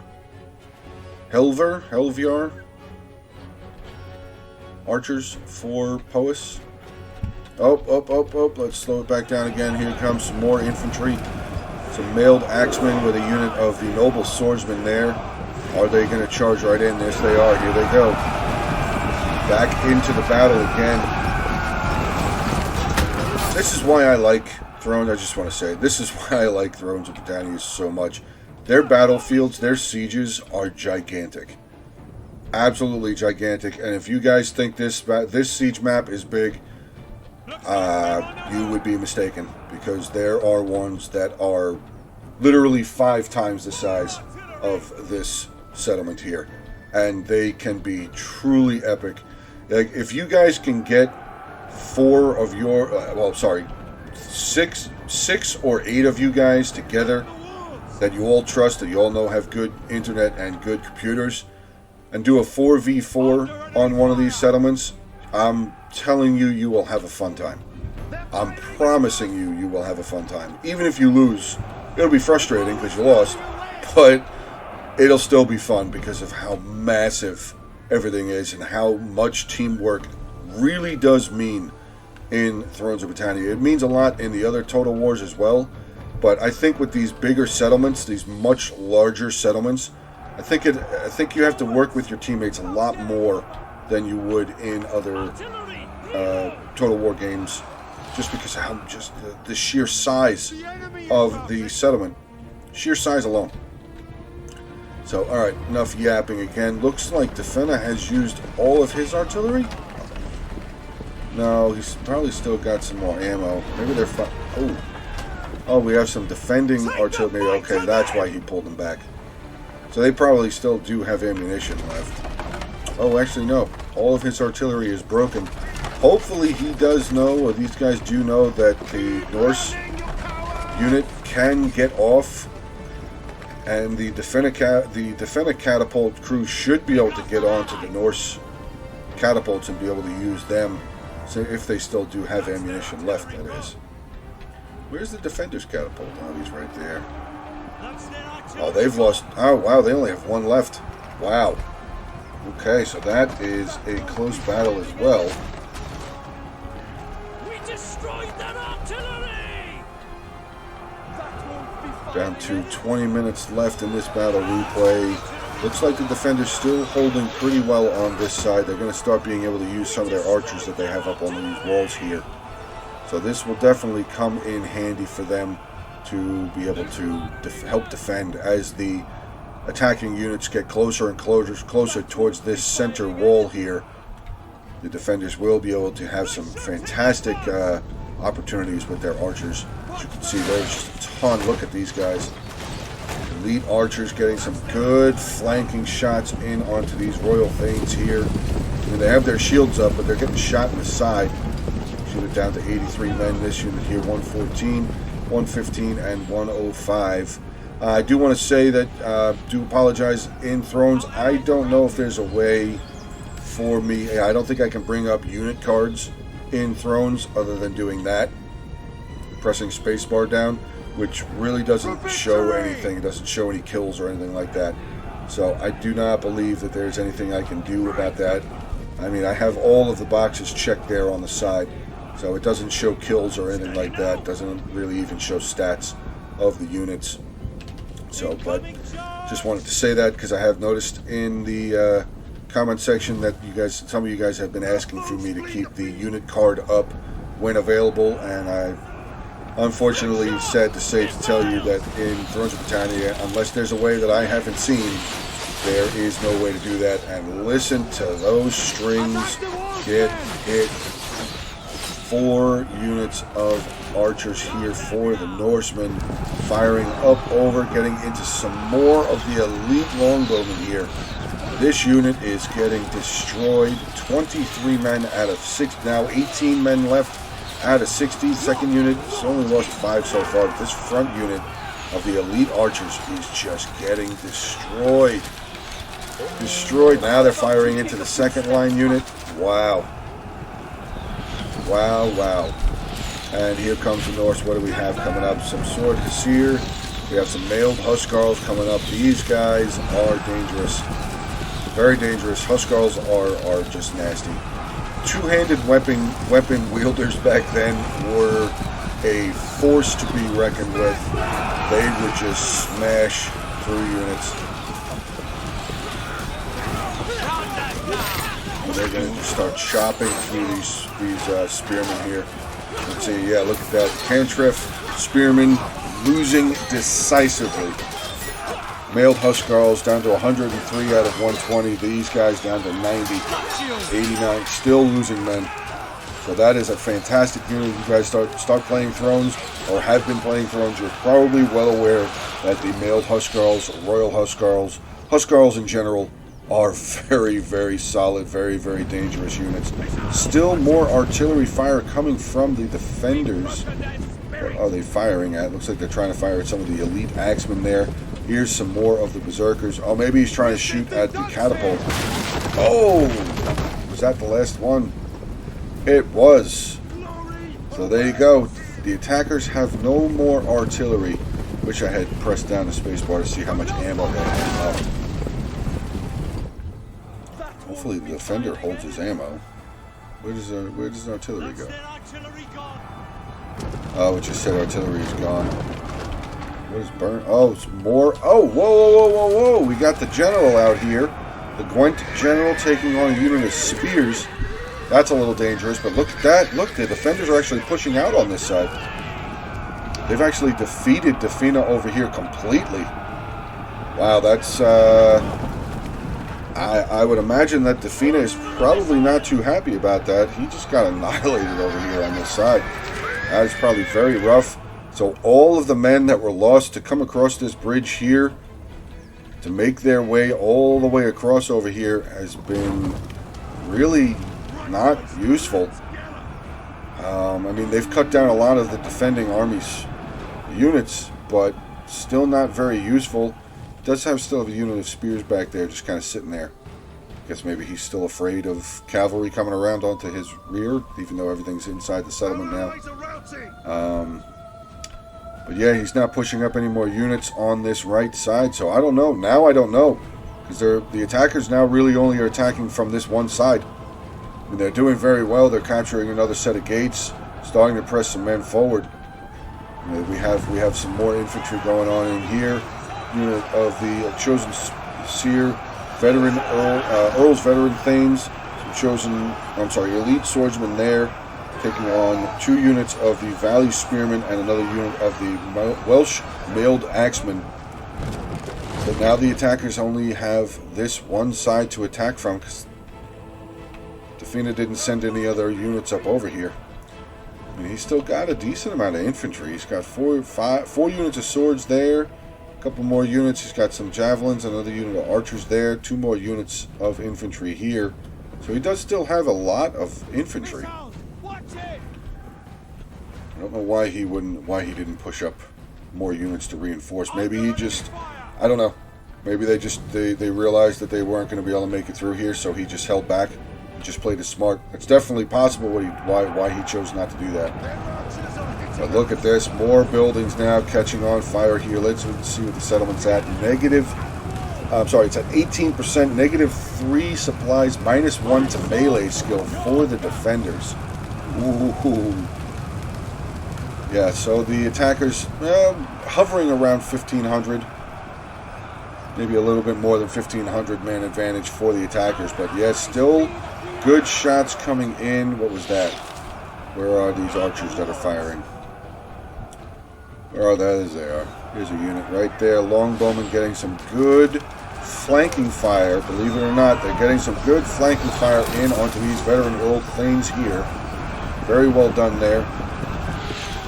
archers for Poes. Oh, let's slow it back down again. Here comes some more infantry. Some mailed axemen with a unit of the noble swordsmen there. Are they going to charge right in? Yes, they are. Here they go. Back into the battle again. This is why I like Thrones. I just want to say, this is why I like Thrones of Britannia so much. Their battlefields, their sieges are gigantic. Absolutely gigantic. And if you guys think this siege map is big, you would be mistaken, because there are ones that are literally 5 times the size of this settlement here, and they can be truly epic. Like, if you guys can get 4 of your six or 8 of you guys together that you all trust, that you all know have good internet and good computers, and do a 4v4 on one of these settlements, I'm telling you, you will have a fun time. I'm promising you, you will have a fun time. Even if you lose, it'll be frustrating because you lost, but it'll still be fun because of how massive everything is and how much teamwork really does mean in Thrones of Britannia. It means a lot in the other Total Wars as well, but I think with these bigger settlements, these much larger settlements, I think you have to work with your teammates a lot more than you would in other Total War games, just because of how the sheer size of the settlement, sheer size alone. So, alright, enough yapping again. Looks like Defenna has used all of his artillery. No, he's probably still got some more ammo. Maybe they're oh, we have some defending artillery. Okay, that's why he pulled them back. So they probably still do have ammunition left. Oh, actually, no. All of his artillery is broken. Hopefully he does know, or these guys do know, that the Norse unit can get off, and the Defenna catapult crew should be able to get onto the Norse catapults and be able to use them, so if they still do have ammunition left, that is. Where's the defender's catapult? Oh, he's right there. Oh, they've lost. Oh, wow, they only have one left. Wow. Okay, so that is a close battle as well. We destroyed their artillery! Down to 20 minutes left in this battle replay. Looks like the defender's still holding pretty well on this side. They're going to start being able to use some of their archers that they have up on these walls here. So this will definitely come in handy for them to be able to help defend as the attacking units get closer and closer towards this center wall here. The defenders will be able to have some fantastic opportunities with their archers. As you can see, there's just a ton. Look at these guys. Elite archers getting some good flanking shots in onto these royal thanes here. I mean, they have their shields up, but they're getting shot in the side. As unit down to 83 men. This unit here, 114, 115, and 105. I do want to say that, do apologize, in Thrones, I don't know if there's a way for me, I don't think I can bring up unit cards in Thrones other than doing that, pressing spacebar down, which really doesn't show anything. It doesn't show any kills or anything like that. So I do not believe that there's anything I can do about that. I mean, I have all of the boxes checked there on the side, so it doesn't show kills or anything like that. It doesn't really even show stats of the units. So, but just wanted to say that because I have noticed in the comment section that some of you guys have been asking for me to keep the unit card up when available, and I unfortunately, sad to say, to tell you that in Thrones of Britannia, unless there's a way that I haven't seen, there is no way to do that. And listen to those strings get hit. 4 units of archers here for the Norsemen, firing up over, getting into some more of the elite longbowmen here. This unit is getting destroyed. 23 men out of 6, now 18 men left out of 60. Second unit has only lost 5 so far. This front unit of the elite archers is just getting destroyed. Now they're firing into the second line unit. Wow. And here comes the Norse. What do we have coming up? Some sword Hussar. We have some mailed Huskarls coming up. These guys are dangerous. Very dangerous. Huskarls are just nasty. Two-handed weapon wielders back then were a force to be reckoned with. They would just smash through units. And they're going to start chopping through these spearmen here. Let's see, yeah, look at that. Cantref spearmen losing decisively. Mailed Huskarls down to 103 out of 120. These guys down to 90, 89, still losing men. So that is a fantastic unit. You guys start playing Thrones or have been playing Thrones, you're probably well aware that the mailed Huskarls, Royal Huskarls, Huskarls in general, are very, very solid, very, very dangerous units. Still more artillery fire coming from the defenders. What are they firing at? Looks like they're trying to fire at some of the elite axemen there. Here's some more of the berserkers. Oh, maybe he's trying to shoot at the catapult. Oh! Was that the last one? It was. So there you go. The attackers have no more artillery. Wish I had pressed down the spacebar to see how much ammo they have left. Hopefully the defender holds his ammo. Where does the artillery go? Oh, it just said artillery is gone. What is burn? Oh, it's more. Oh, whoa. We got the general out here. The Gwent general taking on a unit of spears. That's a little dangerous, but look at that. Look, the defenders are actually pushing out on this side. They've actually defeated Defina over here completely. Wow, that's... I would imagine that Defina is probably not too happy about that. He just got annihilated over here on this side. That is probably very rough. So all of the men that were lost to come across this bridge here, to make their way all the way across over here, has been really not useful. I mean, they've cut down a lot of the defending army's units, but still not very useful. Does still have a unit of spears back there just kind of sitting there. Guess maybe he's still afraid of cavalry coming around onto his rear, even though everything's inside the settlement now. But yeah, he's not pushing up any more units on this right side, so I don't know. Now I don't know, because the attackers now really only are attacking from this one side. I mean, they're doing very well. They're capturing another set of gates, starting to press some men forward. You know, we have some more infantry going on in here. Unit of the chosen seer, veteran Earl's veteran thanes, elite swordsmen there, taking on 2 units of the Valley Spearmen and another unit of the Welsh mailed axemen. But now the attackers only have this one side to attack from, because Defina didn't send any other units up over here. I mean, he's still got a decent amount of infantry. He's got 4 units of swords there. Couple more units. He's got some javelins, another unit of archers there, 2 more units of infantry here. So he does still have a lot of infantry. I don't know why he didn't push up more units to reinforce. Maybe he just, I don't know. Maybe they realized that they weren't going to be able to make it through here, so he just held back. He just played it smart. It's definitely possible why he chose not to do that. But look at this, more buildings now catching on fire here. Let's see what the settlement's at. It's at 18%, -3 supplies, -1 to melee skill for the defenders. Ooh. Yeah, so the attackers hovering around 1,500. Maybe a little bit more than 1,500 man advantage for the attackers. But yeah, still good shots coming in. What was that? Where are these archers that are firing? Where are they? As they are. Here's a unit right there. Longbowmen getting some good flanking fire. Believe it or not, they're getting some good flanking fire in onto these veteran old thanes here. Very well done there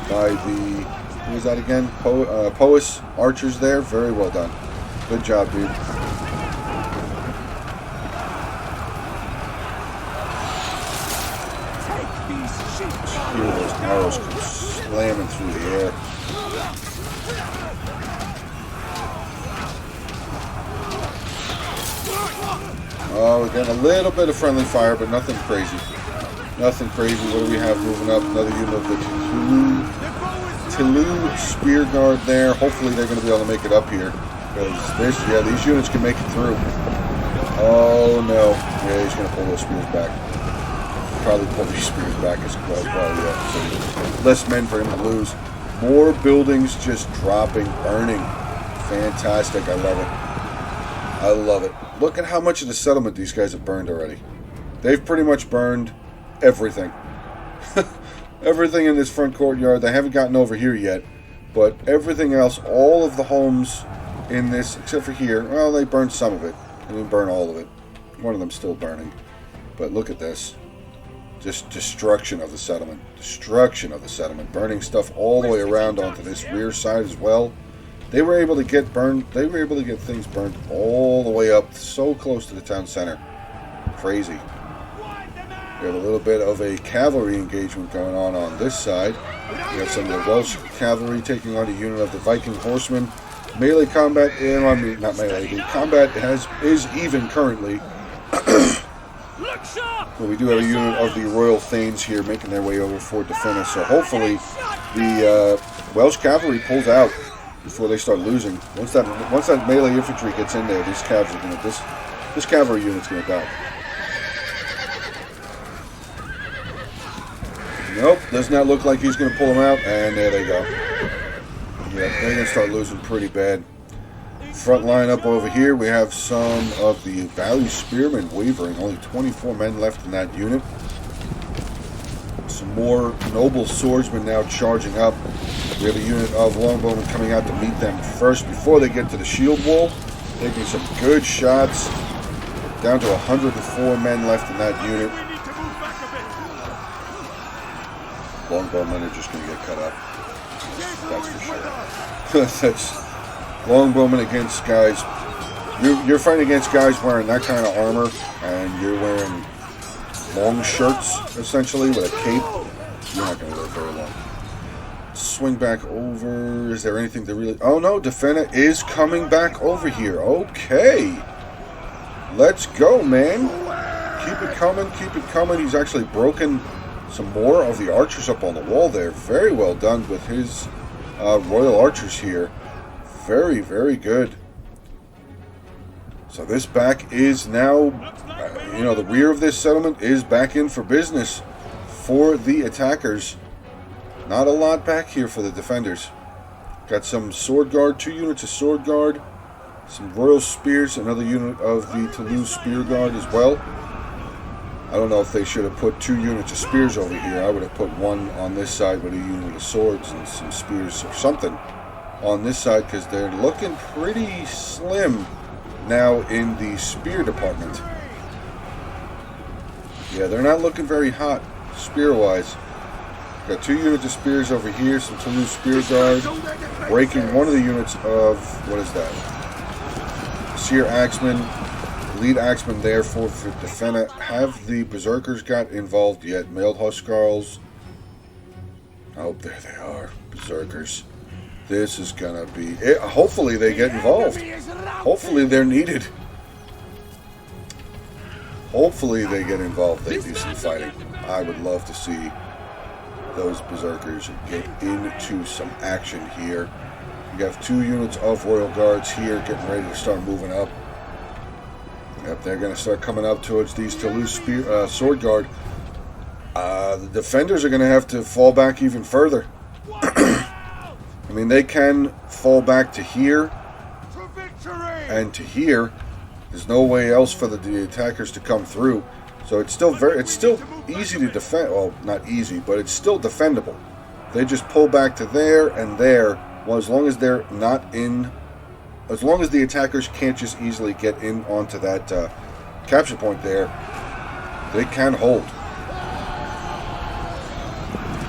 by the, who was that again? Pois archers there. Very well done. Good job, dude. Hear those arrows come slamming through the air. Oh, we're getting a little bit of friendly fire, but nothing crazy. Nothing crazy. What do we have moving up? Another unit of the Toulouse Spear Guard there. Hopefully they're going to be able to make it up here. Because these units can make it through. Oh no. Yeah, he's going to pull those spears back. Probably pull these spears back as well. Probably, yeah. So less men for him to lose. More buildings just dropping, burning. Fantastic. I love it. I love it. Look at how much of the settlement these guys have burned already. They've pretty much burned everything. Everything in this front courtyard. They haven't gotten over here yet. But everything else, all of the homes in this, except for here, well, they burned some of it. They didn't burn all of it. One of them's still burning. But look at this. Just destruction of the settlement. Destruction of the settlement. Burning stuff all the way around onto this rear side as well. They were able to get burned. They were able to get things burned all the way up, so close to the town center. Crazy. We have a little bit of a cavalry engagement going on this side. We have some of the Welsh cavalry taking on a unit of the Viking horsemen. Melee combat, not melee. The combat is even currently. But we do have a unit of the Royal Thanes here making their way over for Defenna. So hopefully the Welsh cavalry pulls out before they start losing. Once that melee infantry gets in there, this cavalry unit's gonna die. Nope, does not look like he's gonna pull them out, and there they go. Yeah, they're gonna start losing pretty bad. Front line up over here, we have some of the Valley Spearmen wavering. Only 24 men left in that unit. Some more noble swordsmen now charging up. We have a unit of longbowmen coming out to meet them first before they get to the shield wall. Taking some good shots. Down to 104 men left in that unit. Longbowmen are just going to get cut up. That's for sure. That's longbowmen against guys. You're fighting against guys wearing that kind of armor, and you're wearing long shirts, essentially, with a cape. You're not going to live very long. Swing back over. Is there anything to really... Oh, no. Defenna is coming back over here. Okay. Let's go, man. Keep it coming. Keep it coming. He's actually broken some more of the archers up on the wall there. Very well done with his royal archers here. Very, very good. So this back is now... the rear of this settlement is back in for business for the attackers. Not a lot back here for the defenders. Got some sword guard, 2 units of sword guard, some royal spears, another unit of the Toulouse spear guard as well. I don't know if they should have put 2 units of spears over here. I would have put one on this side with a unit of swords and some spears or something on this side, because they're looking pretty slim now in the spear department. Yeah, they're not looking very hot spear-wise. Got 2 units of spears over here, some Toulouse spear guard, breaking one of the units of, what is that? Seer Axeman, lead Axeman there for Defenna. Have the Berserkers got involved yet? Mailed Huskarls. Oh, there they are. Berserkers. This is gonna be it. Hopefully they get involved. Hopefully they're needed. Hopefully they get involved. They do some fighting. I would love to see those Berserkers get into some action here. You have 2 units of Royal Guards here getting ready to start moving up. Yep, they're going to start coming up towards these Toulouse Sword Guard. The defenders are going to have to fall back even further. I mean, they can fall back to here and to here. There's no way else for the attackers to come through. So it's still easy to defend. Well, not easy, but it's still defendable. They just pull back to there and there. Well, as long as they're not in, as long as the attackers can't just easily get in onto that capture point there, they can hold.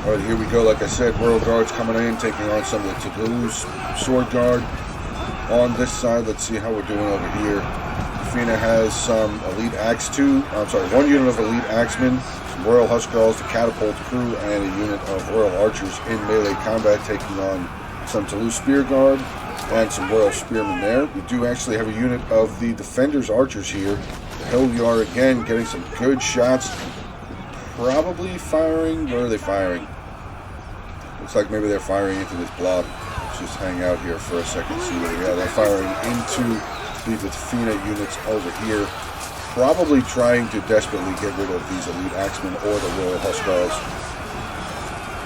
All right, here we go. Like I said, Royal Guards coming in, taking on some of the Toulouse Sword Guard on this side. Let's see how we're doing over here. Fina has some elite one unit of elite axemen, some Royal Huskarls, the catapult crew, and a unit of Royal Archers in melee combat, taking on some Toulouse Spear Guard and some Royal Spearmen there. We do actually have a unit of the Defenders Archers here. The Hillyar again getting some good shots. Probably firing. Where are they firing? Looks like maybe they're firing into this blob. Let's just hang out here for a second. See where they are. They're firing into the Fina units over here. Probably trying to desperately get rid of these elite axemen or the Royal Huskarls.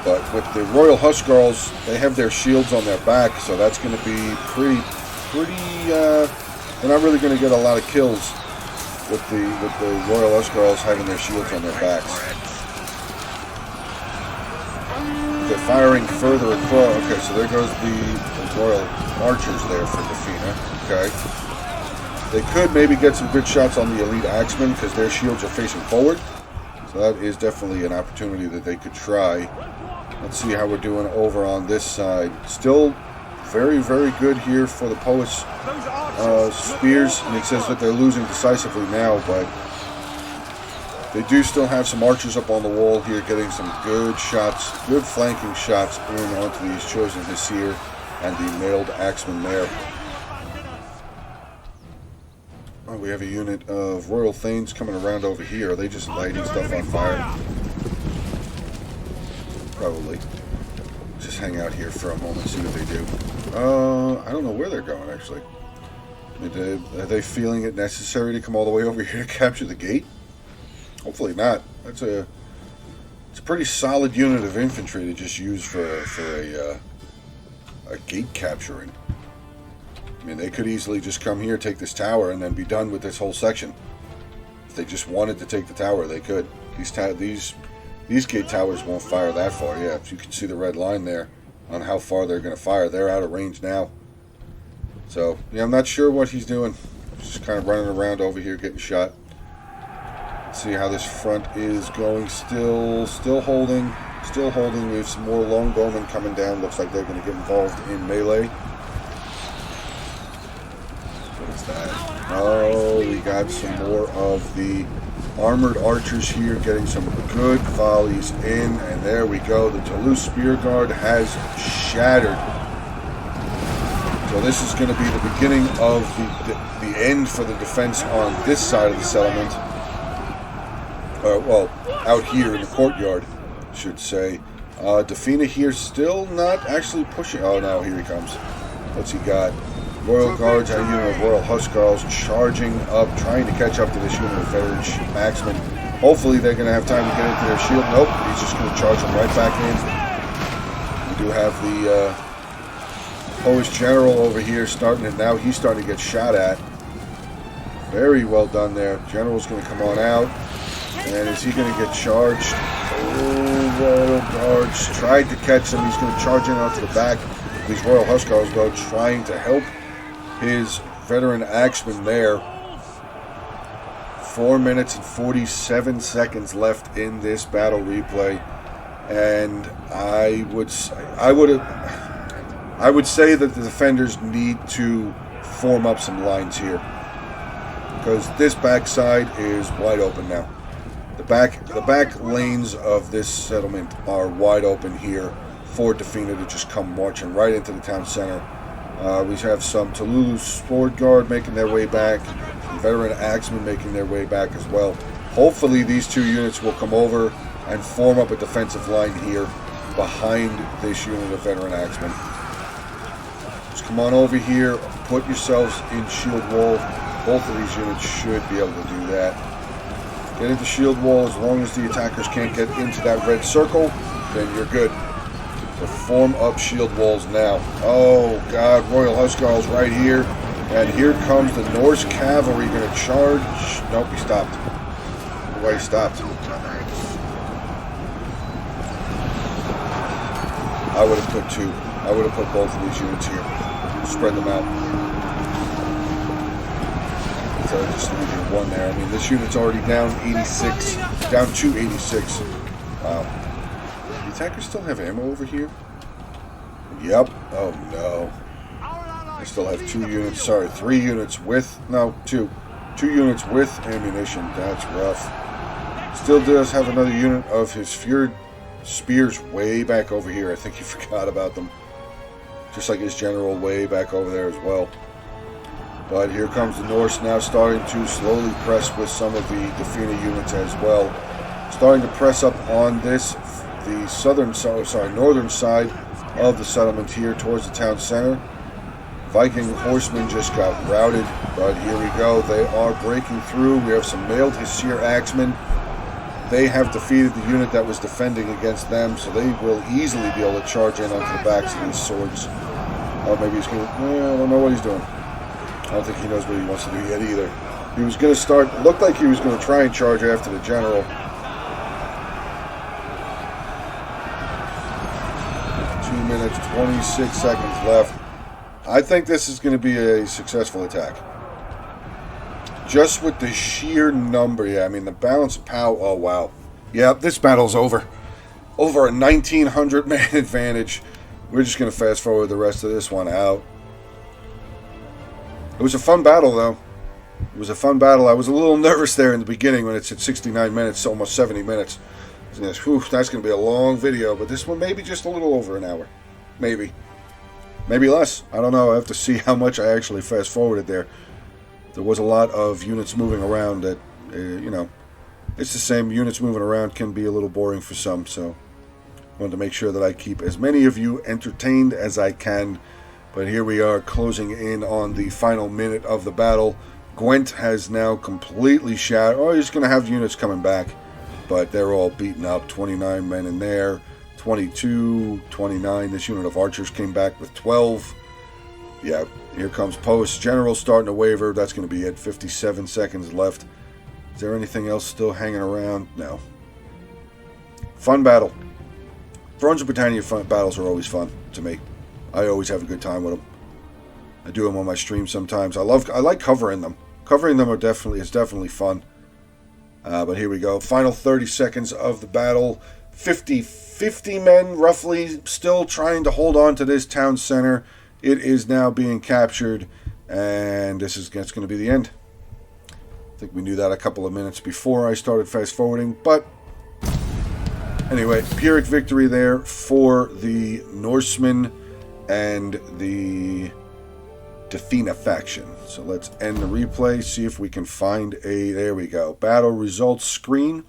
But with the Royal Huskarls, they have their shields on their back, so that's going to be pretty. They're not really going to get a lot of kills with the Royal Huskarls having their shields on their backs. They're firing further across. Okay, so there goes the Royal Archers there for Defina. Okay. They could maybe get some good shots on the elite axemen because their shields are facing forward. So that is definitely an opportunity that they could try. Let's see how we're doing over on this side. Still very, very good here for the Poets Spears. And it says that they're losing decisively now, but they do still have some archers up on the wall here getting some good shots, good flanking shots in onto these Chosen Hesir and the mailed axemen there. Oh, we have a unit of Royal Thanes coming around over here. Are they just lighting stuff on fire? Probably. Just hang out here for a moment, see what they do. I don't know where they're going, actually. Are they feeling it necessary to come all the way over here to capture the gate? Hopefully not. It's a pretty solid unit of infantry to just use for a gate capturing. I mean, they could easily just come here, take this tower, and then be done with this whole section. If they just wanted to take the tower, they could. These gate towers won't fire that far. Yeah, you can see the red line there on how far they're going to fire. They're out of range now. So, yeah, I'm not sure what he's doing. Just kind of running around over here getting shot. Let's see how this front is going. Still holding. Still holding. We have some more longbowmen coming down. Looks like they're going to get involved in melee. What is that? Oh, we got some more of the armored archers here getting some good volleys in. And there we go. The Toulouse Spear Guard has shattered. So this is going to be the beginning of the end for the defense on this side of the settlement. Well, out here in the courtyard, I should say. Defina here still not actually pushing. Oh, no, here he comes. What's he got? Royal Guards and a unit of Royal Huskarls charging up, trying to catch up to this unit of veteran axemen. Hopefully they're going to have time to get into their shield. Nope, he's just going to charge them right back in. We do have the Polish general over here starting it now. He's starting to get shot at. Very well done there. General's going to come on out. And is he going to get charged? Oh, Royal Guards tried to catch him. He's going to charge in onto the back. These Royal Huskarls, though, trying to help his veteran axeman there. 4 minutes and 47 seconds left in this battle replay. And I would say that the defenders need to form up some lines here. Because this backside is wide open now. The back lanes of this settlement are wide open here. for Defina to just come marching right into the town center. We have some Toulouse Sport Guard making their way back, veteran Axemen making their way back as well. Hopefully these two units will come over and form up a defensive line here behind this unit of veteran Axemen. Just come on over here, put yourselves in shield wall. Both of these units should be able to do that. Get into shield wall. As long as the attackers can't get into that red circle, then you're good. So form up shield walls now. Oh God, Royal Huscarls right here. And here comes the Norse cavalry going to charge. Nope, he stopped. Why he stopped? I would have put two. I would have put both of these units here. Spread them out. So just leave here one there. I mean, this unit's already down 86. Down to 86. Wow. The attackers still have ammo over here? Yep. Oh no. I still have 2 units. Sorry, 3 units with... No, 2. 2 units with ammunition. That's rough. Still does have another unit of his Fjord Spears way back over here. I think he forgot about them. Just like his general way back over there as well. But here comes the Norse now starting to slowly press with some of the Defina units as well. Starting to press up on this, the northern side of the settlement here towards the town center. Viking horsemen just got routed, but here we go. They are breaking through. We have some mailed Hesir Axemen. They have defeated the unit that was defending against them, so they will easily be able to charge in onto the backs of these swords. Or maybe he's going to... I don't know what he's doing. I don't think he knows what he wants to do yet either. He was going to start... Looked like he was going to try and charge after the general. 2 minutes, 26 seconds left. I think this is going to be a successful attack. Just with the sheer number, yeah, I mean, the balance of power, oh, wow. Yeah, this battle's over. Over a 1,900 man advantage. We're just going to fast forward the rest of this one out. It was a fun battle, though. It was a fun battle. I was a little nervous there in the beginning when it said 69 minutes, almost 70 minutes. Whew, that's going to be a long video, but this one maybe just a little over an hour. Maybe. Maybe less. I don't know. I have to see how much I actually fast forwarded there. There was a lot of units moving around that, you know, it's the same. Units moving around can be a little boring for some, so I wanted to make sure that I keep as many of you entertained as I can. But here we are closing in on the final minute of the battle. Gwent has now completely shattered. Oh, he's going to have units coming back, but they're all beaten up. 29 men in there, 22, 29. This unit of archers came back with 12. Yeah, here comes post. General starting to waver. That's going to be it. 57 seconds left. Is there anything else still hanging around? No. Fun battle. Thrones of Britannia battles are always fun to me. I always have a good time with them. I do them on my stream sometimes. I like covering them. Covering them is definitely fun. But here we go. Final 30 seconds of the battle. 50 men roughly still trying to hold on to this town center. It is now being captured, and that's going to be the end. I think we knew that a couple of minutes before I started fast forwarding, but anyway, Pyrrhic victory there for the Norsemen and the Defina faction. So let's end the replay, see if we can find there we go, battle results screen.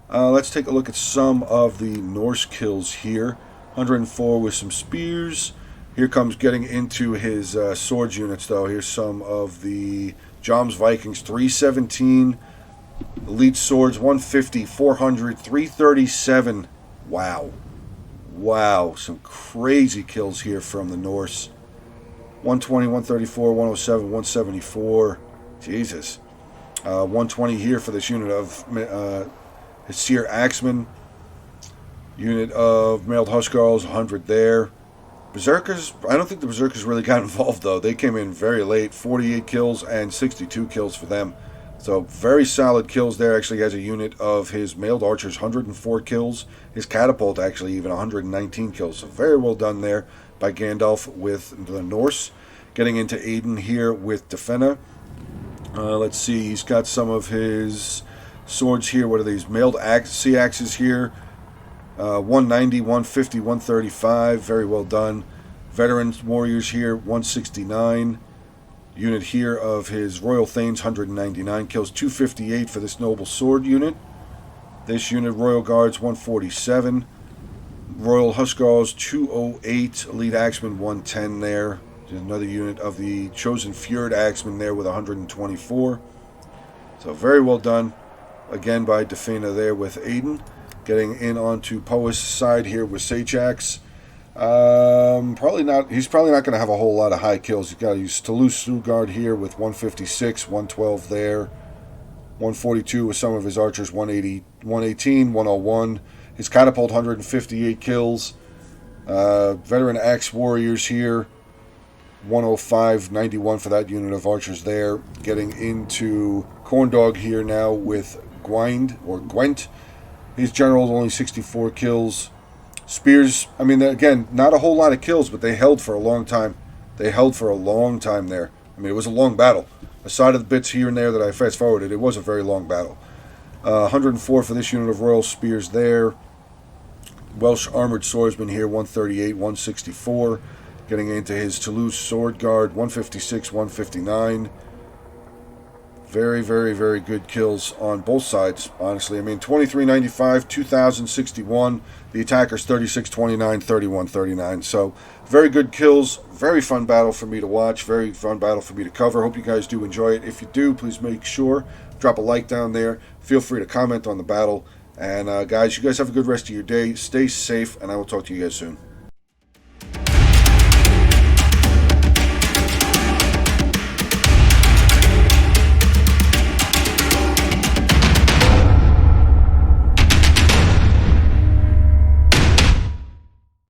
Let's take a look at some of the Norse kills here. 104 with some spears. Here comes getting into his swords units, though. Here's some of the Joms Vikings. 317. Elite swords, 150, 400, 337. Wow. Wow. Some crazy kills here from the Norse. 120, 134, 107, 174. Jesus. 120 here for this unit of Hesir Axemen. Unit of Mailed Huscarls, 100 there. Berserkers, I don't think the Berserkers really got involved, though. They came in very late. 48 kills and 62 kills for them. So very solid kills there. Actually has a unit of his Mailed Archers, 104 kills. His Catapult, actually, even 119 kills. So very well done there by Gandalf with the Norse. Getting into Aiden here with Defena. Let's see. He's got some of his swords here. What are these? Mailed sea axes here. 190, 150, 135. Very well done. Veteran warriors here, 169. Unit here of his Royal Thanes, 199 kills. 258 for this Noble Sword unit. This unit, Royal Guards, 147. Royal Hussars, 208. Elite Axemen, 110 there. Another unit of the Chosen Fjord Axemen there with 124. So very well done. Again by Defina there with Aiden. Getting in onto Poe's side here with Sajax. Probably not. He's probably not going to have a whole lot of high kills. He's got to use Toulouse Sugard here with 156, 112 there. 142 with some of his archers, 180, 118, 101. His catapult, 158 kills. Veteran Axe Warriors here, 105, 91 for that unit of archers there. Getting into Corndog here now with Gwent. His general only 64 kills. Spears, I mean, again, not a whole lot of kills, but they held for a long time. They held for a long time there. I mean, it was a long battle. Aside of the bits here and there that I fast-forwarded, it was a very long battle. 104 for this unit of Royal Spears there. Welsh Armored Swordsman here, 138, 164. Getting into his Toulouse Sword Guard, 156, 159. Very, very, very good kills on both sides, honestly. I mean, 2395, 2061. The attackers 3629, 3139. So, very good kills. Very fun battle for me to watch. Very fun battle for me to cover. Hope you guys do enjoy it. If you do, please make sure, drop a like down there. Feel free to comment on the battle. And, guys, you guys have a good rest of your day. Stay safe, and I will talk to you guys soon.